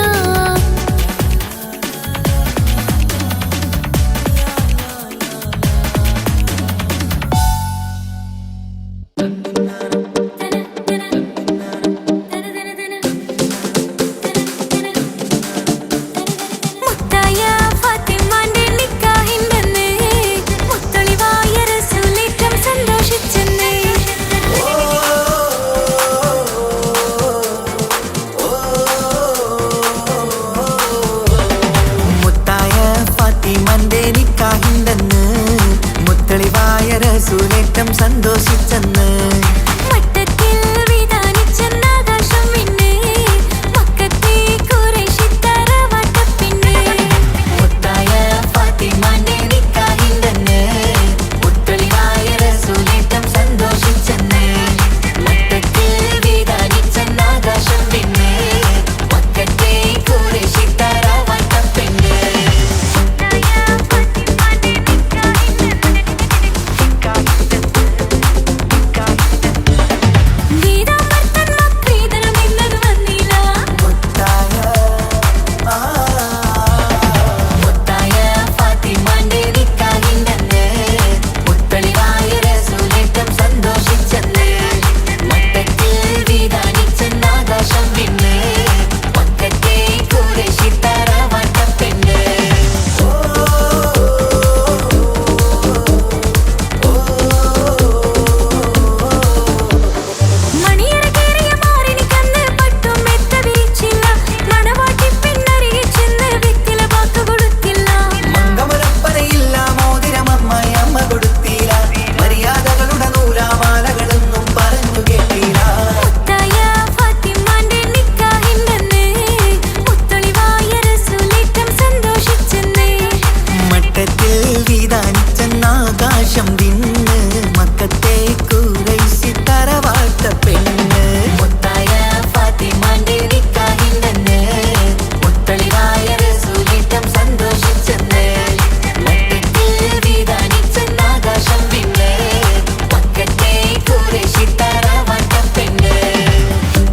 മുത്തായ ഫാത്തിമാന്റെ നിക്കാഹിണ്ടെന്ന് മുത്തൊളിവായ റസൂലേറ്റം സന്തോഷിച്ചെന്ന് മുത്തായ ഫാത്തിമന്റെ നിക്കാഹിണ്ടെന്ന് മുത്തളിവായ റസൂലേറ്റം സന്തോഷിച്ചെന്ന് മട്ടത്തിൽ വിധാനിച്ചെന്നാകാശം പിന്നെ മക്കത്തെ ഖുറൈശി തറവാട്ടപ്പിന്നെ മുത്തായ ഫാത്തിമന്റെ നിക്കാഹിണ്ടെന്ന് മുത്തളിവായ റസൂലേറ്റം സന്തോഷിച്ചെന്ന് മട്ടത്തിൽ വിധാനിച്ചെന്നാകാശം പിന്നെ മക്കത്തെ ഖുറൈശി തറവാട്ടപ്പിന്നെ വീരാമർത്തൻ മക്രീതനം എന്നത് വന്നില്ല മുത്തായ ഫാത്തിമന്റെ നിക്കാഹിണ്ടെന്ന് മുത്തളിവായ റസൂലേറ്റം സന്തോഷിച്ചെന്ന് മട്ടത്തിൽ വിധാനിച്ചെന്നാകാശം പിന്നെ മക്കത്തെ ഖുറൈശി തറവാട്ടപ്പെണ്ണ് മണിയറ കേറിയ മാറിനിക്കന്ന് പട്ടും മെത്ത വിരിച്ചില്ല മണവാട്ടി പെണ്ണരികെ ചെന്ന് വെറ്റില വാക്ക് കൊടുത്തില്ല മംഗമരപ്പനയില്ല മോതിരമമ്മയമ്മ കൊടുത്തില്ല മര്യാദകളുടെ നൂലാമാലകളൊന്നും പറഞ്ഞു കേട്ടില്ല മുത്തായ ഫാത്തിമാന്റെ നിക്കാഹിണ്ടെന്ന് മുത്തൊളിവായ റസൂലേറ്റം സന്തോഷിച്ചെന്ന് മട്ടത്തിൽ വിധാനിച്ചെന്നാകാശം തിന്ന് മക്കത്തെ ഖുറൈശി തറവാട്ടപ്പെണ്ണ് മുത്തായ ഫാത്തിമന്റെ നിക്കാഹിണ്ടെന്ന് മുത്തളിവായ റസൂലേറ്റം സന്തോഷിച്ചെന്ന് മട്ടത്തിൽ വിധാനിച്ചെന്നാകാശം പിന്നെ മക്കത്തെ ഖുറൈശി തറവാട്ടപ്പെണ്ണ്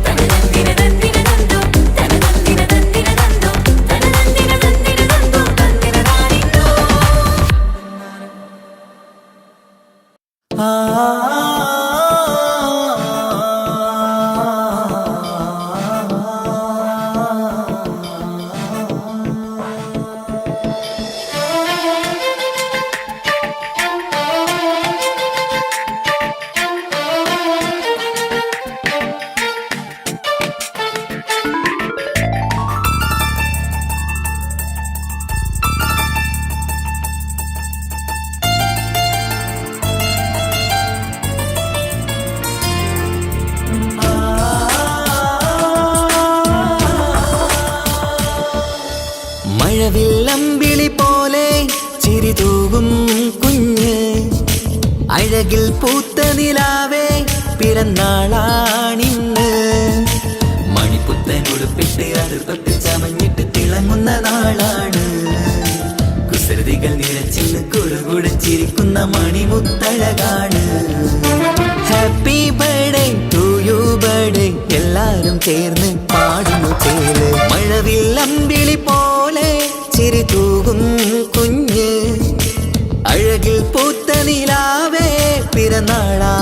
തനതന്തിന തന്തിന തന്തോ തനതന്തിന തന്തിന തന്തോ തനതന്തിന തന്തിന തന്തോ തന്തിന താനിന്നോ മഴവില്ലമ്പിളി പോലെ ചിരി തൂകും കുഞ്ഞ് അഴകിൽ പൂത്ത നിലാവേ പിറന്നാളാണിന്ന് മണിപ്പുത്തൻ ഉടുപ്പിട്ട് അത് തൊട്ട് ചമഞ്ഞിട്ട് തിളങ്ങുന്ന നാളാണ് കുസൃതികൾ നിറച്ചിന്ന് കുറുകുടച്ചിരിക്കുന്ന മണിമുത്തഴകാണ് happy birthday to you birthday എല്ലാരും ചേർന്ന് പാടുന്നു ചേല് മഴവില്ലമ്പിളി പോലെ ചിരി തൂകും കുഞ്ഞ് അഴകിൽ പൂത്ത നിലാവേ പിറന്നാളാ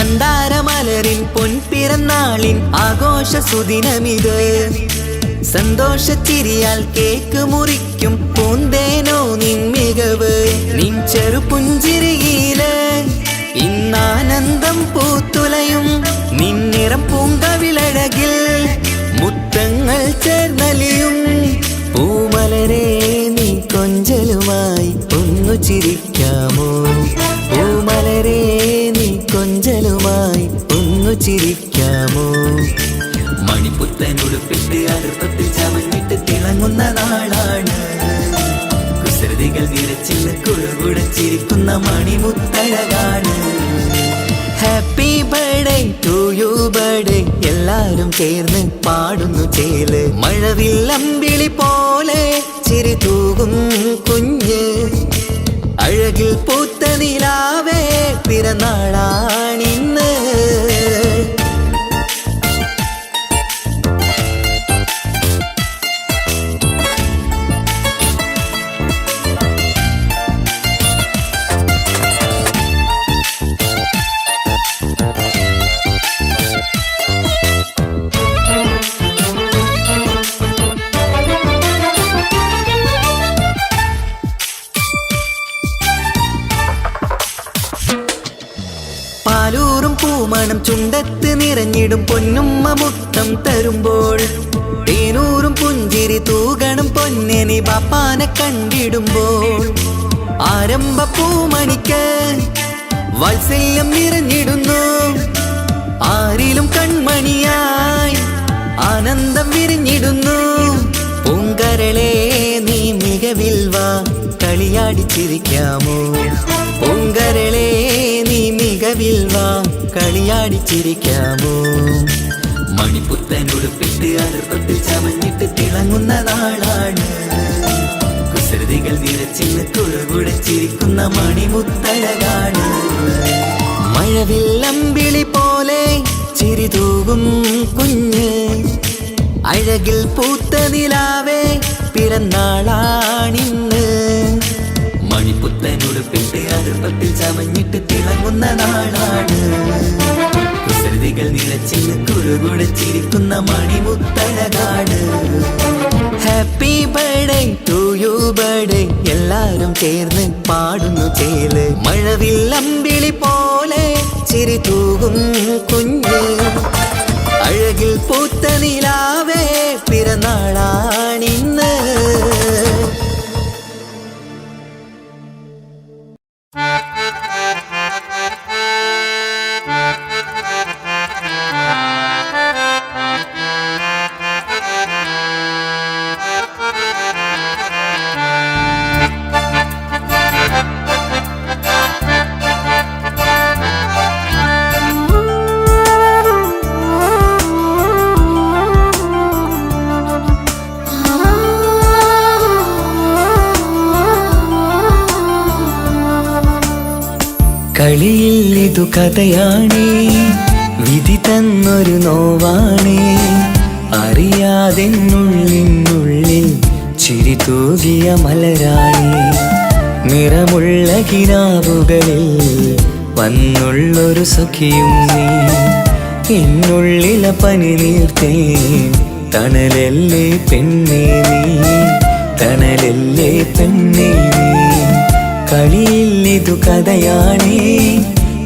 മന്ദാരമലരിൻ പൊൻപിറന്നാളിൻ ആഘോഷ സുദിനമിത്. സന്തോഷച്ചിരിയാൽ കേക്ക് മുറിക്കും പൂന്തേനോ നിൻ മികവ്. നിൻ ചെറുപുഞ്ചിരിയില് ഇന്നാനന്ദം പൂത്തുലയും. നിന്നിറം പൂങ്കവിളഴകിൽ മുത്തങ്ങൾ ചേർന്നലിയും. പൂമലരെ നീ കൊഞ്ചലുമായി ഒന്നു ചിരിക്കാമോ? പൂമലരെ നീ കൊഞ്ചലുമായി ഒന്നു ചിരിക്കാമോ? മണിപ്പുത്തൻ ഉടുപ്പിട്ട് അടുപ്പത്തിൽ ചമഞ്ഞിട്ട് തിളങ്ങുന്ന നാളാണ്. കുസൃതികൾ നിറച്ചിന്ന് കുഴുകുടച്ചിരിക്കുന്ന മണിമുത്തഴകാണ്. Happy birthday to you birthday എല്ലാരും ചേർന്ന് പാടുന്നു ചേല്. മഴവില്ലമ്പിളി പോലെ ചിരി തൂകും കുഞ്ഞ്. അഴകിൽ പൂത്ത നിലാവേ പിറന്നാളാണിന്ന്. പാലൂറും പൂമണം ചുണ്ടത്ത് നിറഞ്ഞിടും പൊന്നുമ്മ മുത്തം തരുമ്പോൾ. തേനൂറും പുഞ്ചിരി തൂകണം പൊന്നനി ബാപ്പാനെ കണ്ടിടുമ്പോൾ. ആരംഭ പൂമണിക്ക് വാത്സല്യം നിറഞ്ഞിടുന്നു. ആരിലും കൺമണിയായി ആനന്ദം വിരിഞ്ഞിടുന്നു. പൂങ്കരളെ നീ മികവിൽ വാ കളിയാടിച്ചിരിക്കാമോ? പൂങ്കരളെ നീ മികവിൽ വാ കളിയാടിച്ചിരിക്കാമോ? മണിപ്പുത്തൻ ഉടുപ്പിട്ട് അടുപ്പത്തിൽ ചമഞ്ഞിട്ട് തിളങ്ങുന്ന നാളാണ്. കുസൃതികൾ നിറച്ചിന്ന് കുഴുകുടച്ചിരിക്കുന്ന മണിമുത്തഴകാണ്. മഴവില്ലമ്പിളി പോലെ ചിരി തൂകും കുഞ്ഞ്. അഴകിൽ പൂത്ത നിലാവേ പിറന്നാളാണിന്ന്. മണിപ്പുത്തൻ ഉടുപ്പിട്ട് അടുപ്പത്തിൽ ചമഞ്ഞിട്ട് തിളങ്ങുന്ന നാളാണ്. കുസൃതികൾ നിറച്ചിന്ന് കുഴുകുടച്ചിരിക്കുന്ന മണിമുത്തഴകാണ്. Happy birthday to you birthday എല്ലാരും ചേർന്ന് പാടുന്നു ചേല്. മഴവില്ലമ്പിളി പോലെ ചിരി തൂകും കുഞ്ഞ്. അഴകിൽ പൂത്ത നിലാവേ പിറന്നാളാണിന്ന്. കളിയിൽ ഇതു കഥയാണേ, വിധി തന്നൊരു നോവാണേ. അറിയാതെന്നുള്ളിനുള്ളിൽ ചിരി തൂകിയ മലരാണേ. നിറമുള്ള കിനാവുകളിൽ വന്നുള്ളൊരു സഖിയും നീ. എന്നുള്ളില പനി നീർത്തേ തണലല്ലേ പെണ്ണേ നീ. തണലല്ലേ പെണ്ണേ നീ. കളിയിൽ ഇതു കഥയാണേ,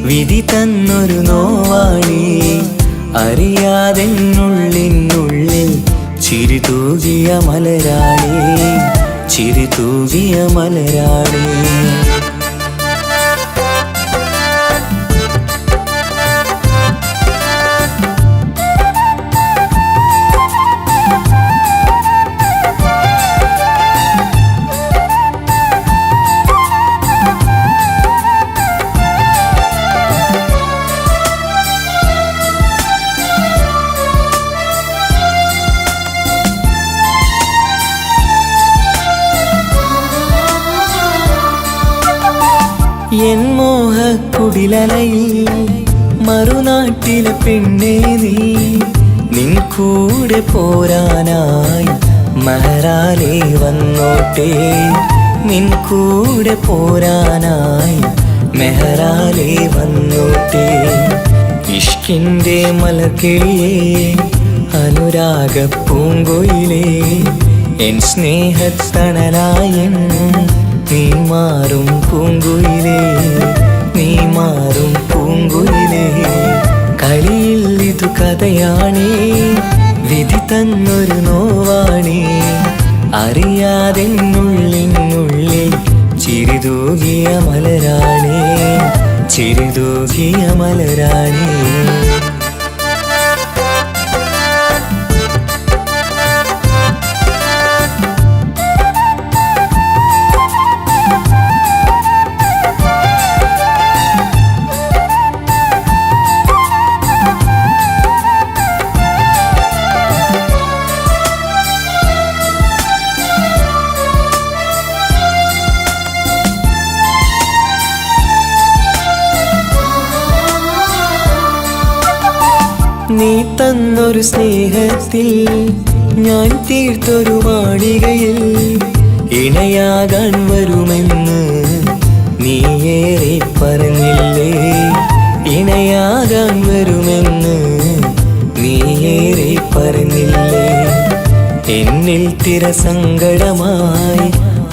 വിധി തന്നൊരു നോവാണേ. അറിയാതെന്നുള്ളിനുള്ളിൽ ചിരി തൂകിയ മലരാണേ. ചിരി തൂകിയ മലരാണേ. എൻ മോഹക്കുടിലലയിൽ മറുനാട്ടിലെ പെണ്ണേ നീ. നിൻ കൂടെ പോരാനായി മഹറാലേ വന്നോട്ടെ. നിൻ കൂടെ പോരാനായി മെഹറാലേ വന്നോട്ടെ. ഇഷ്കിൻ്റെ മലർക്കിളിയേ അനുരാഗ പൂങ്കൊയിലേ എൻ സ്നേഹത്തണലായൻ നീ മാറും പൂങ്കുയിലേ നീ മാറും പൂങ്കുയിലേ കളിയിൽ ഇതു കഥയാണേ വിധി തന്നൊരു നോവാണേ അറിയാതെന്നുള്ളിനുള്ളിൽ ചിരിതൂകിയ മലരാണേ ചിരിതൂകിയ മലരാണേ നീ തന്നൊരു സ്നേഹത്തിൽ ഞാൻ തീർത്തൊരു മാളികയിൽ ഇണയാകാൻ വരുമെന്ന് നീയേറെ പറഞ്ഞില്ലേ ഇണയാകാൻ വരുമെന്ന് നീയേറെ പറഞ്ഞില്ലേ എന്നിൽ തിരസങ്കടമായി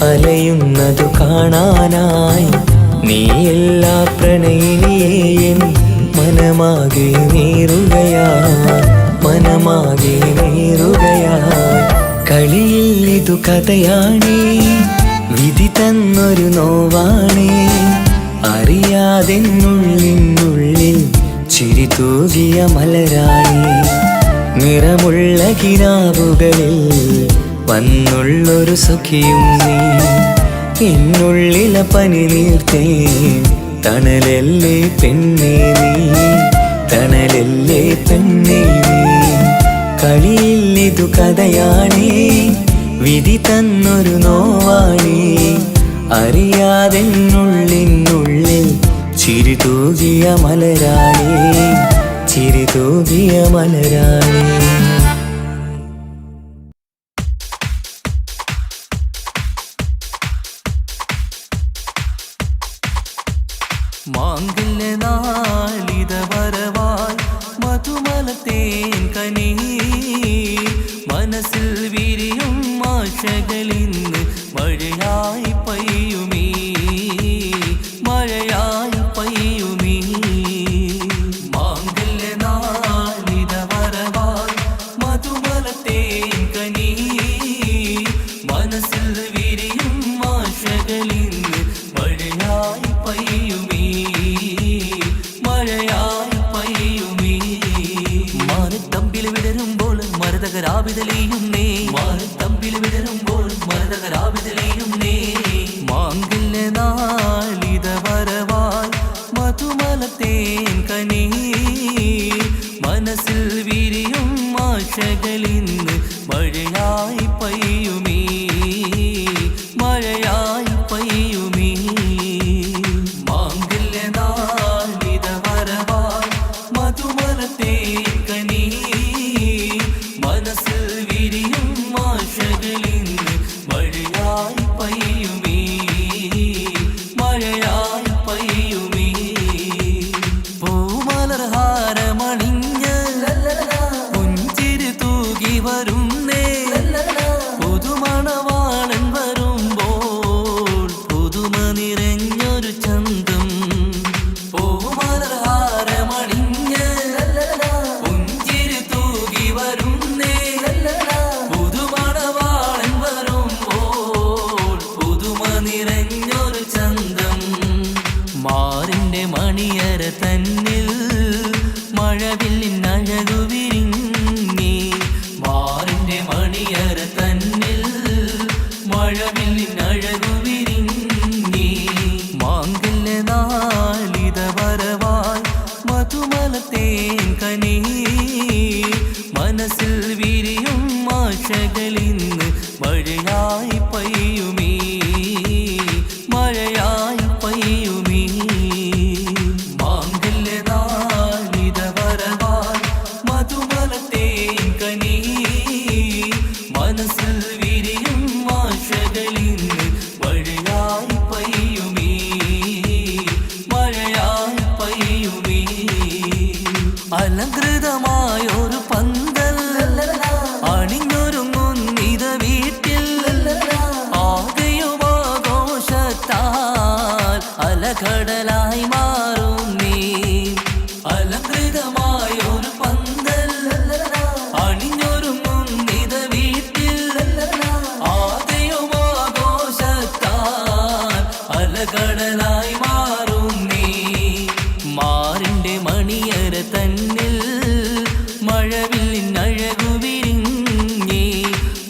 അലയുന്നതു കാണാനായി നീ എല്ലാ പ്രണയിനിയേയും മനമാകെ നീറുകയാ മനമാകെ നീറുകയാ കളിയിൽ ഇതു കഥയാണേ വിധി തന്നൊരു നോവാണേ അറിയാതെന്നുള്ളിനുള്ളിൽ ചിരി തൂകിയ മലരാണേ നിറമുള്ള കിനാവുകളിൽ വന്നുള്ളൊരു സഖിയും നീ എന്നുള്ളിലെ പനി നീർത്തേ തണലല്ലേ പെണ്ണേ നീ തണലല്ലേ പെണ്ണേ നീ കളിയിൽ ഇതു കഥയാണേ വിധി തന്നൊരു നോവാണേ അറിയാതെന്നുള്ളിനുള്ളിൽ ചിരി തൂകിയ മലരാണേ ചിരി തൂകിയ മലരാണേ മാംഗല്യനാളിത വരവായി മധുമലത്തേൻ കനി മനസ്സിൽ വിരിയും ആശകളിന്ന് മഴയായി പെയ്യുമീ മഴയായി പെയ്യുമീ മാംഗല്യനാളിത വരവായി മധുമലത്തേൻ കനി മനസ്സിൽ വിരിയും ആശകളിന്ന് മഴയായി പെയ്യുമീ മഴയായി പെയ്യുമീ മാനത്തമ്പിൽ വിടരുമ്പോൾ മരതകരാവിതലെയുന്നേ മാനത്തമ്പിൽ വിടരുമ്പോൾ മരതകരാവിതലെയുന്നേ മാംഗല്യനാളിത വരവായി മധുമലത്തേൻ കനി മനസ്സിൽ വിരിയും ആശകളിന്ന് മഴയായി പെയ്യുമീ മഴയായി പെയ്യുമീ മാംഗല്യനാളിത വരവായി മധുമലത്തേൻ കനി മനസ്സിൽ വിരിയും ആശകളിന്ന് മഴയായി പെയ്യുമീ മഴയായി പെയ്യുമീ പൂമലർഹാരമണിഞ്ഞ് പുഞ്ചിരി തൂകി വരുന്നേ പുതുമണവാളൻ വരുമ്പോൾ പുതുമ നിറഞ്ഞൊരു ചന്തം പൂമലർഹാരമണിഞ്ഞ് പുഞ്ചിരി തൂകി വരുന്നേ പുതുമണവാളൻ വരുമ്പോൾ പുതുമ നിറഞ്ഞൊരു ചന്തം മാറിന്റെ മണിയര തന്നിൽ മഴവില്ലിനഴകു വിരിഞ്ഞി മാറിന്റെ മണിയര തന്നിൽ മഴവില്ലിനഴകു വിരിഞ്ഞി മാംഗല്യനാളിത വരവായി മധുമലത്തേൻ കനി മനസ്സിൽ വിരിയും ആശകളിന്ന് മഴയായി പെയ്യുമീ മഴയായി പെയ്യുമീ മാംഗല്യനാളിത വരവായി മധുമലത്തേൻ കനി മനസ്സിൽ വിരിയും ആശകളിന്ന് മഴയായി പെയ്യുമീ മഴയായി പെയ്യുമീ അലങ്കൃതമായൊരു പന്തൽ അണിഞ്ഞൊരുങ്ങുന്നിത വീട്ടിൽ ആകെയുമാഘോഷത്താൽ അലകടലായി മാറും നീ. അലങ്കൃതമായൊരു പന്തൽ അണിഞ്ഞൊരുങ്ങുന്നിത വീട്ടിൽ ആകെയുമാഘോഷത്താൽ അലകടലായി മാറും നീ. മാറിന്റെ മണിയര തന്നിൽ മഴവില്ലിനഴകു വിരിഞ്ഞേ.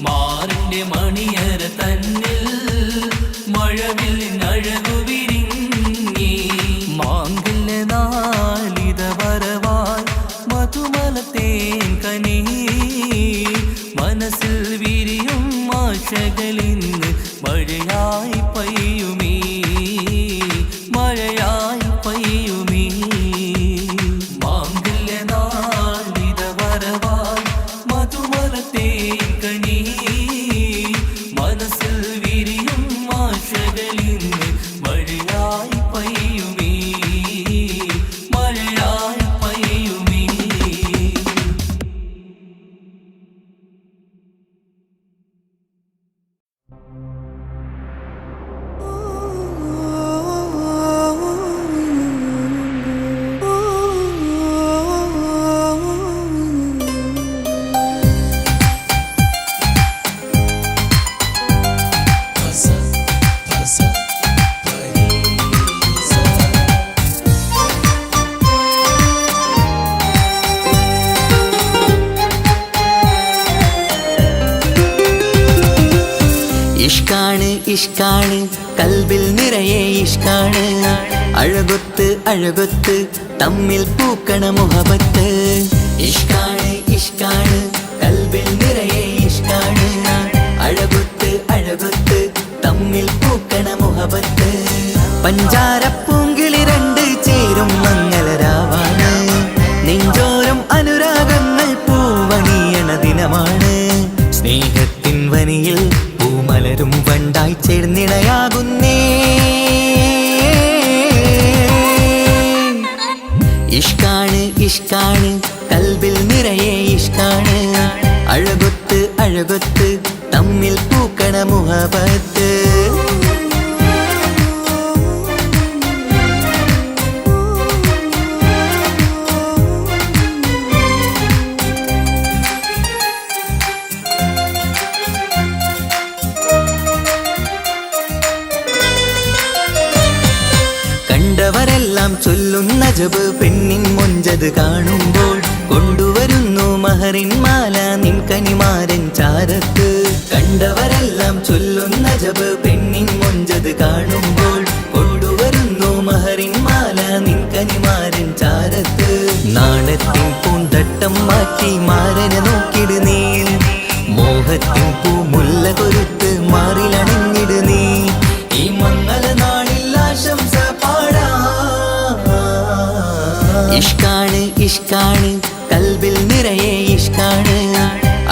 മാറിന്റെ മണിയര തന്നിൽ മഴവില്ലിനഴകു വിരിഞ്ഞേ. മാങ്കല്യ നാളിത വരവായി മധുമലത്തേൻ കനീ. മനസ്സിൽ വിരിയും ആശകളിന്ന് മഴയായി പെയ്യുമീ. മഴയായി പെയ്യുമീ. മാങ്കല്യ നാളിത വരവായി മധുമലത്തേൻ കനീ. മനസ്സിൽ വിരിയും ആശകളിന്ന് മഴയായി പെയ്യുമീ. മഴയായി പെയ്യുമീ. ഇഷ്കാണ് ഇഷ്കാണ് കൽബിൽ നിറയെ ഇഷ്കാണ്. അഴകൊത്ത് അഴകൊത്ത് തമ്മിൽ പൂക്കണ മുഹബത്ത്. ഇഷ്കാണ് ഇഷ്കാണ് കൽബിൽ നിറയെ ഇഷ്കാണ്. അഴകൊത്ത് അഴകൊത്ത് തമ്മിൽ പൂക്കണ മുഹബത്ത്. പഞ്ചാരപ്പൂങ്കിളി രണ്ട് ചേരും മംഗളരാവാണ്. നെഞ്ചോരം അനുരാഗങ്ങൾ പൂവണിയണ ദിനമാണ്. സ്നേഹത്തിൻ വനിയിൽ പൂമലരും വണ്ടായി ചേർന്നിണയാകുന്നേ. ഇഷ്കാണ് ഇഷ്കാണ് കൽബിൽ നിറയെ ഇഷ്കാണ്. അഴകൊത്ത് അഴകൊത്ത് തമ്മിൽ പൂക്കണ മുഹബത്ത്. കണ്ടവരെല്ലാം ചൊല്ലുന്ന ജബ് പെണ്ണിൻ മൊഞ്ചത് കാണുമ്പോൾ. കൊണ്ടുവരുന്നു മഹറിൻ മാല നിൻ കനിമാരൻ ചാരത്ത്. കണ്ടവരെല്ലാം ചൊല്ലുന്ന ജബ് പെണ്ണിൻ മൊഞ്ചത് കാണുമ്പോൾ. കൊണ്ടുവരുന്നു മഹറിൻ മാല നിൻ കനിമാരൻ ചാരത്ത്. നാണത്തിൻ പൂന്തട്ടം മാറ്റി മാരനെ നോക്കിട് നീ. മോഹത്തിൻ പൂമുല്ല കൊരുത്ത് മാറിലണഞ്ഞിട് നീ. ഈ മംഗള നാളിൽ ആശംസ പാടാ. ഇഷ്കാണ് ഇഷ്കാണ് കൽബിൽ നിറയെ ഇഷ്കാണ്.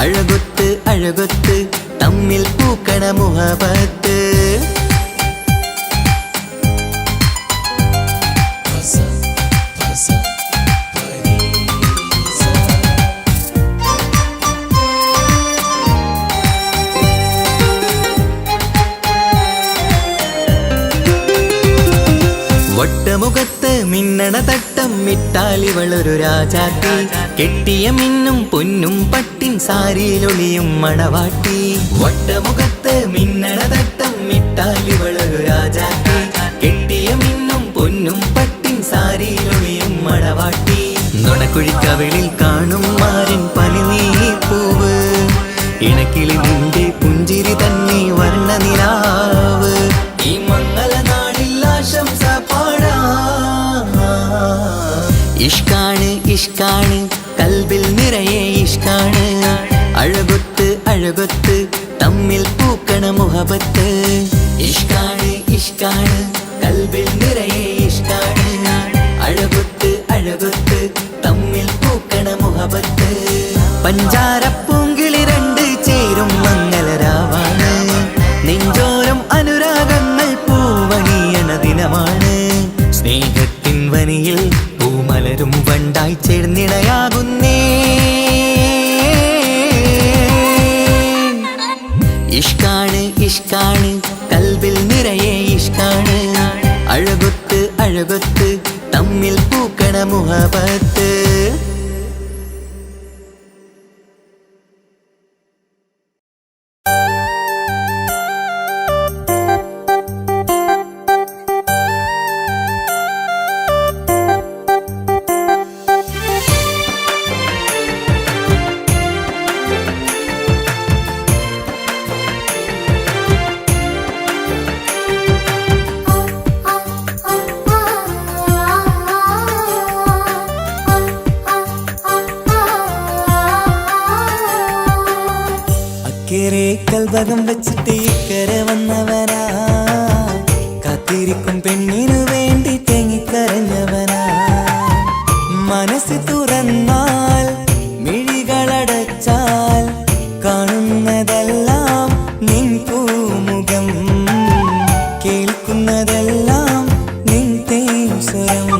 അഴകൊത്ത് അഴകൊത്ത് തമ്മിൽ പൂക്കണ മുഹബത്ത്. വട്ടമുഖത്ത് മിന്നണ തട്ടം മിട്ടാലിവളൊരു രാജാത്തി. കെട്ടിയ മിന്നും പൊന്നും പട്ടിൻ സാരിയിലൊളിയും മണവാട്ടി. വട്ടമുഖത്ത് മിന്നണ തട്ടം മിട്ടാലിവളൊരു രാജാത്തി. കെട്ടിയ മിന്നും പൊന്നും പട്ടിൻ സാരിയിലൊളിയും മണവാട്ടി. നുണക്കുഴിക്കവിളിൽ കാണും മാരൻ പനിനീർപ്പൂവ്. ഇണക്കിളി നിന്റെ പുഞ്ചിരി തന്നെ വർണ്ണനിലാവ്. ഈ മംഗള നാളിൽ ആശംസ പാടാ. ഇഷ്കാണ് ഇഷ്കാണ് കൽബിൽ നിറയെ ഇഷ്കാണ്. അഴകൊത്ത് അഴകൊത്ത് തമ്മിൽ പൂക്കണ മുഹബത്ത്. ഇഷ്കാണ് ഇഷ്കാണ് കൽബിൽ നിറയെ ഇഷ്കാണ്. അഴകൊത്ത് അഴകൊത്ത് തമ്മിൽ പൂക്കണ മുഹബത്ത്. പഞ്ചാരപ്പൂങ്കിളി രണ്ട് ചേരും മംഗളരാവാണ്. നെഞ്ചോരം അനുരാഗങ്ങൾ പൂവണിയണ ദിനമാണ്. സ്നേഹത്തിൻ വനിയിൽ പൂമലരും വണ്ട രണ്ടായി ചേർന്നിണയാകുന്നേ. ഇഷ്കാണ് ഇഷ്കാണ് കൽബിൽ നിറയെ ഇഷ്കാണ്. അഴകൊത്ത് അഴകൊത്ത് തമ്മിൽ പൂക്കണ മുഹബത്ത്. കൽബകം വെച്ചിട്ട് ഇക്കരെ വന്നവനാ, കാത്തിരിക്കും പെണ്ണിനു വേണ്ടി തേങ്ങിക്കരഞ്ഞവനാ. മനസ്സ് തുറന്നാൽ മിഴികളടച്ചാൽ കാണുന്നതെല്ലാം നിൻ പൂമുഖം, കേൾക്കുന്നതെല്ലാം നിൻ തേൻസ്വരം.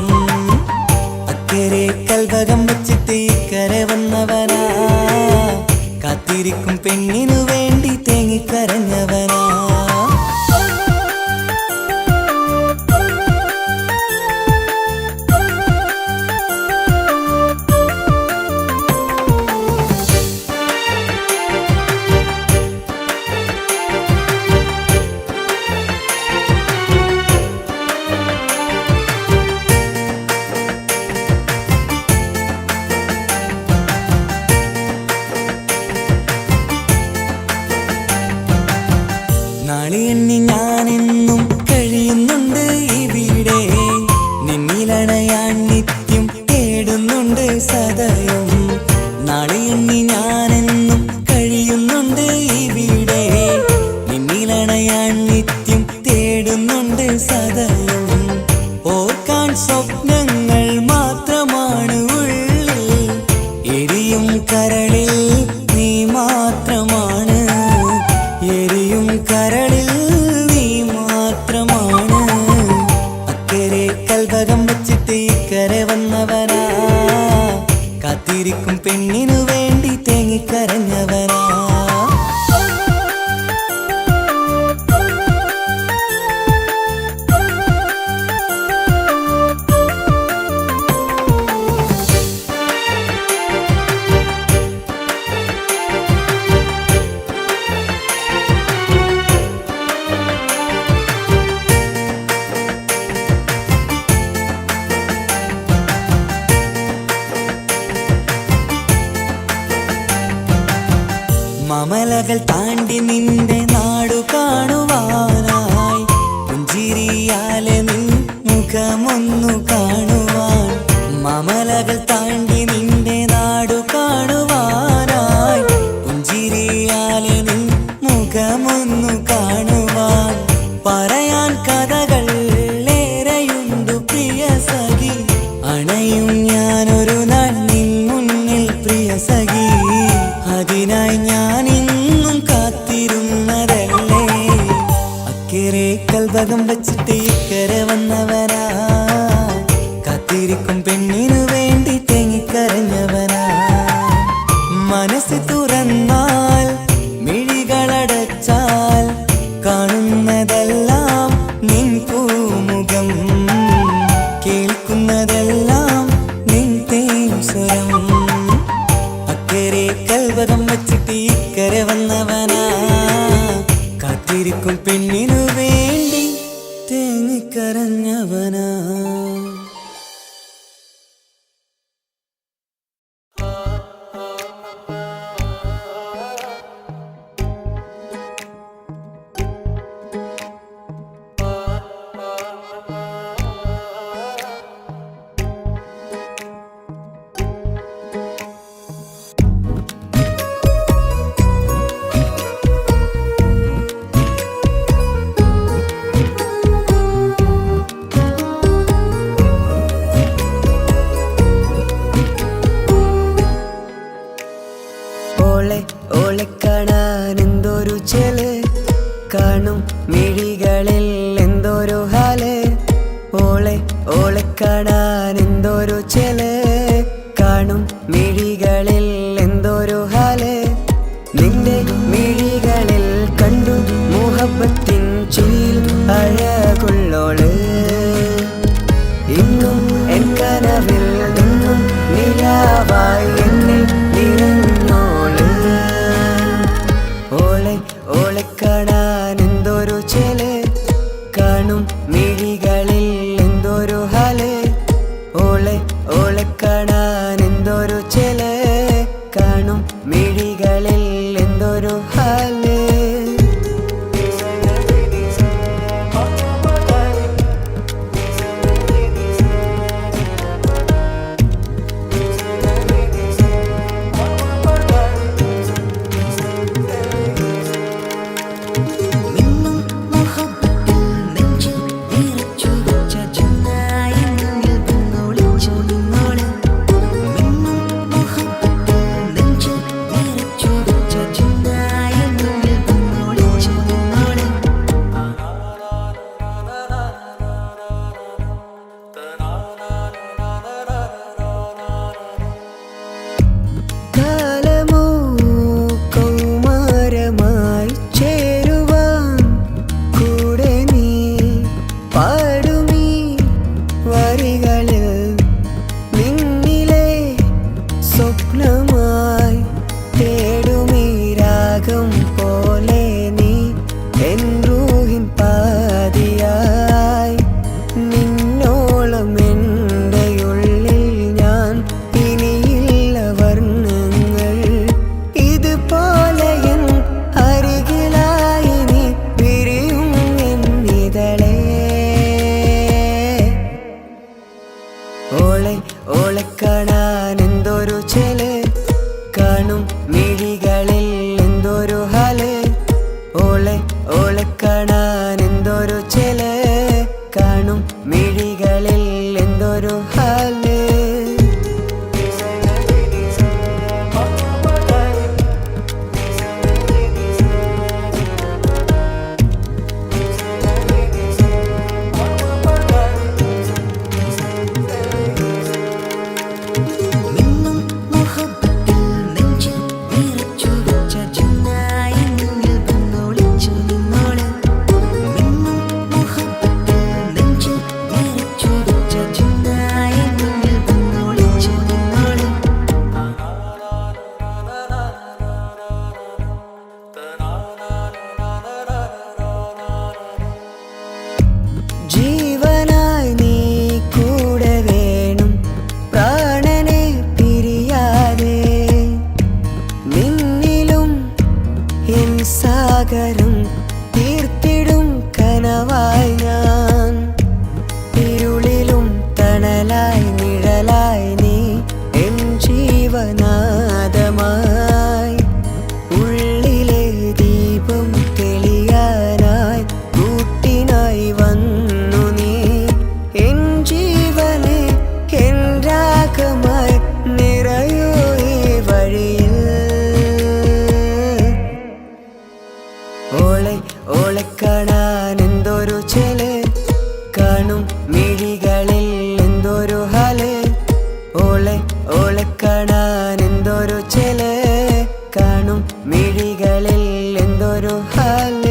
അക്കരെ കൽബകം വെച്ചിട്ട് ഇക്കരെ വന്നവനാ, കാത്തിരിക്കും പെണ്ണിനു വേണ്ടി തേങ്ങിക്കരഞ്ഞവനാ. നാളെ എണ്ണി ഞാനെന്നും കഴിയുന്നുണ്ട് ഇവിടെ, നിന്നിലണയാൻ നിത്യം തേടുന്നുണ്ട് സദയം. നാളെ എണ്ണി ഞാനെന്നും കഴിയുന്നുണ്ട് ഇവിടെ, നിന്നിലണയാൻ നിത്യം തേടുന്നുണ്ട് സദയം. ഓർക്കാൻ സ്വപ്നങ്ങൾ മാത്രമാണ് ഉള്ളിൽ, എരിയും കരളിൽ നീ മാത്രമാണ്, എരിയും കരളിൽ നീ മാത്രമാണ്. അക്കരെ കൽബകം വെച്ചിട്ട് ഇക്കരെ വന്നവനാ, കാത്തിരിക്കും പെണ്ണിനു വേണ്ടി തേങ്ങിക്കരഞ്ഞവനാ. മമലകൾ താണ്ടി നിന്റെ നാടു കാണുവാനായി, പുഞ്ചിരിയാലെ നിൻ മുഖമൊന്നു കാണുവാൻ. മമലകൾ താണ്ടി നിന്റെ നാടു കാണുവാനായി, പുഞ്ചിരിയാലെ നിൻ മുഖമൊന്നു കാണുവാൻ. പറയാൻ കഥകൾ ഏറെയുണ്ടു പ്രിയ സഖി, അണയും ഞാനൊരു നാൾ നിൻ മുന്നിൽ പ്രിയ സഖി. അതിനായി ഞാൻ ഇന്നും കാത്തിരുന്നതല്ലേ. അക്കരെ കൽബകം വെച്ചിട്ട് ഇക്കരെ വന്നവനാ, കാത്തിരിക്കും പെണ്ണിനു വേണ്ടി തേങ്ങിക്കരഞ്ഞവനാ. മനസ്സ് തുറന്നാൽ മിഴികളടച്ചാൽ കാണുന്നതെല്ലാം നിൻ പൂമുഖം, കേൾക്കുന്നതെല്ലാം നിൻ തേൻസ്വരം. അക്കരെ കൽബകം വെച്ചിട്ട് ഇക്കരെ വന്നവനാ, കാത്തിരിക്കും പെണ്ണിനു വേണ്ടി തേങ്ങിക്കരഞ്ഞവനാ. ഓളെ കാണാൻ എന്തൊരു ചെല്, കാണും മിഴികളിൽ എന്തൊരു ഹാല്. ഓളെ കാണാൻ എന്തൊരു ചെല്, കാണും മിഴികളിൽ എന്തൊരു ഹാല് നിന്റെ മിഴികളിൽ കണ്ടു മുഹബത്തിൻ ചിരിയിൽ അഴകുള്ളോള് ഇന്നും എൻ കനവിൽ നിന്നും നിലാവായി എന്നിൽ നിറഞ്ഞോള് ഓളെ ഓളെ കാണാൻ എന്തൊരു ചേല് കാണും മിഴികളിൽ എന്തൊരു ഹാല് ഓളെ ഓളെ കാണാൻ എന്തൊരു ചേല് കാണും മിഴികളിൽ എന്തൊരു ഹാല് സ്വപ്നമായി തേടുമീ രാഗം പോലെ നീ എൻ റൂഹിൻ പാതിയായി നിന്നോളം എൻ്റെ ഉള്ളിൽ ഞാൻ ഇനിയില്ല വർണ്ണങ്ങൾ ഇതുപോലെ എൻ അരികിലായി നീ വിരിയും എന്നിതളേ ഓളെ ഓളെ കാണാൻ എന്തൊരു ചേല് കാണും മിഴികളിൽ എന്തൊരു ഹാല് ഓളെ ഓളെ കാണാൻ എന്തൊരു ചേല് കാണും മിഴികളിൽ എന്തൊരു ഹാല് ജീവനായി നീ കൂടെ വേണം പ്രാണനെ പിരിയാതെ നിന്നിലും എൻ സാഗരം തീർത്തിടും കനവായി ഞാൻ ഇരുളിലും തണലായി നിഴലായി നീ എൻ ജീവനാദമായി ഉള്ളിലെ ദീപം തെളിയാനായി കൂട്ടിനായി വന്നു നീ എൻ ജീവനെ എൻ രാഗമായി നിറയൂ ഈ വഴിയിൽ ഓളെ ഓളെ കാണാൻ എന്തൊരു ചേല് കാണും മിഴികളിൽ എന്തൊരു ഹാല് ഓളെ ഓളെ കാണാൻ എന്തൊരു ചേല് കാണും മിഴികളിൽ എന്തൊരു ഹാല്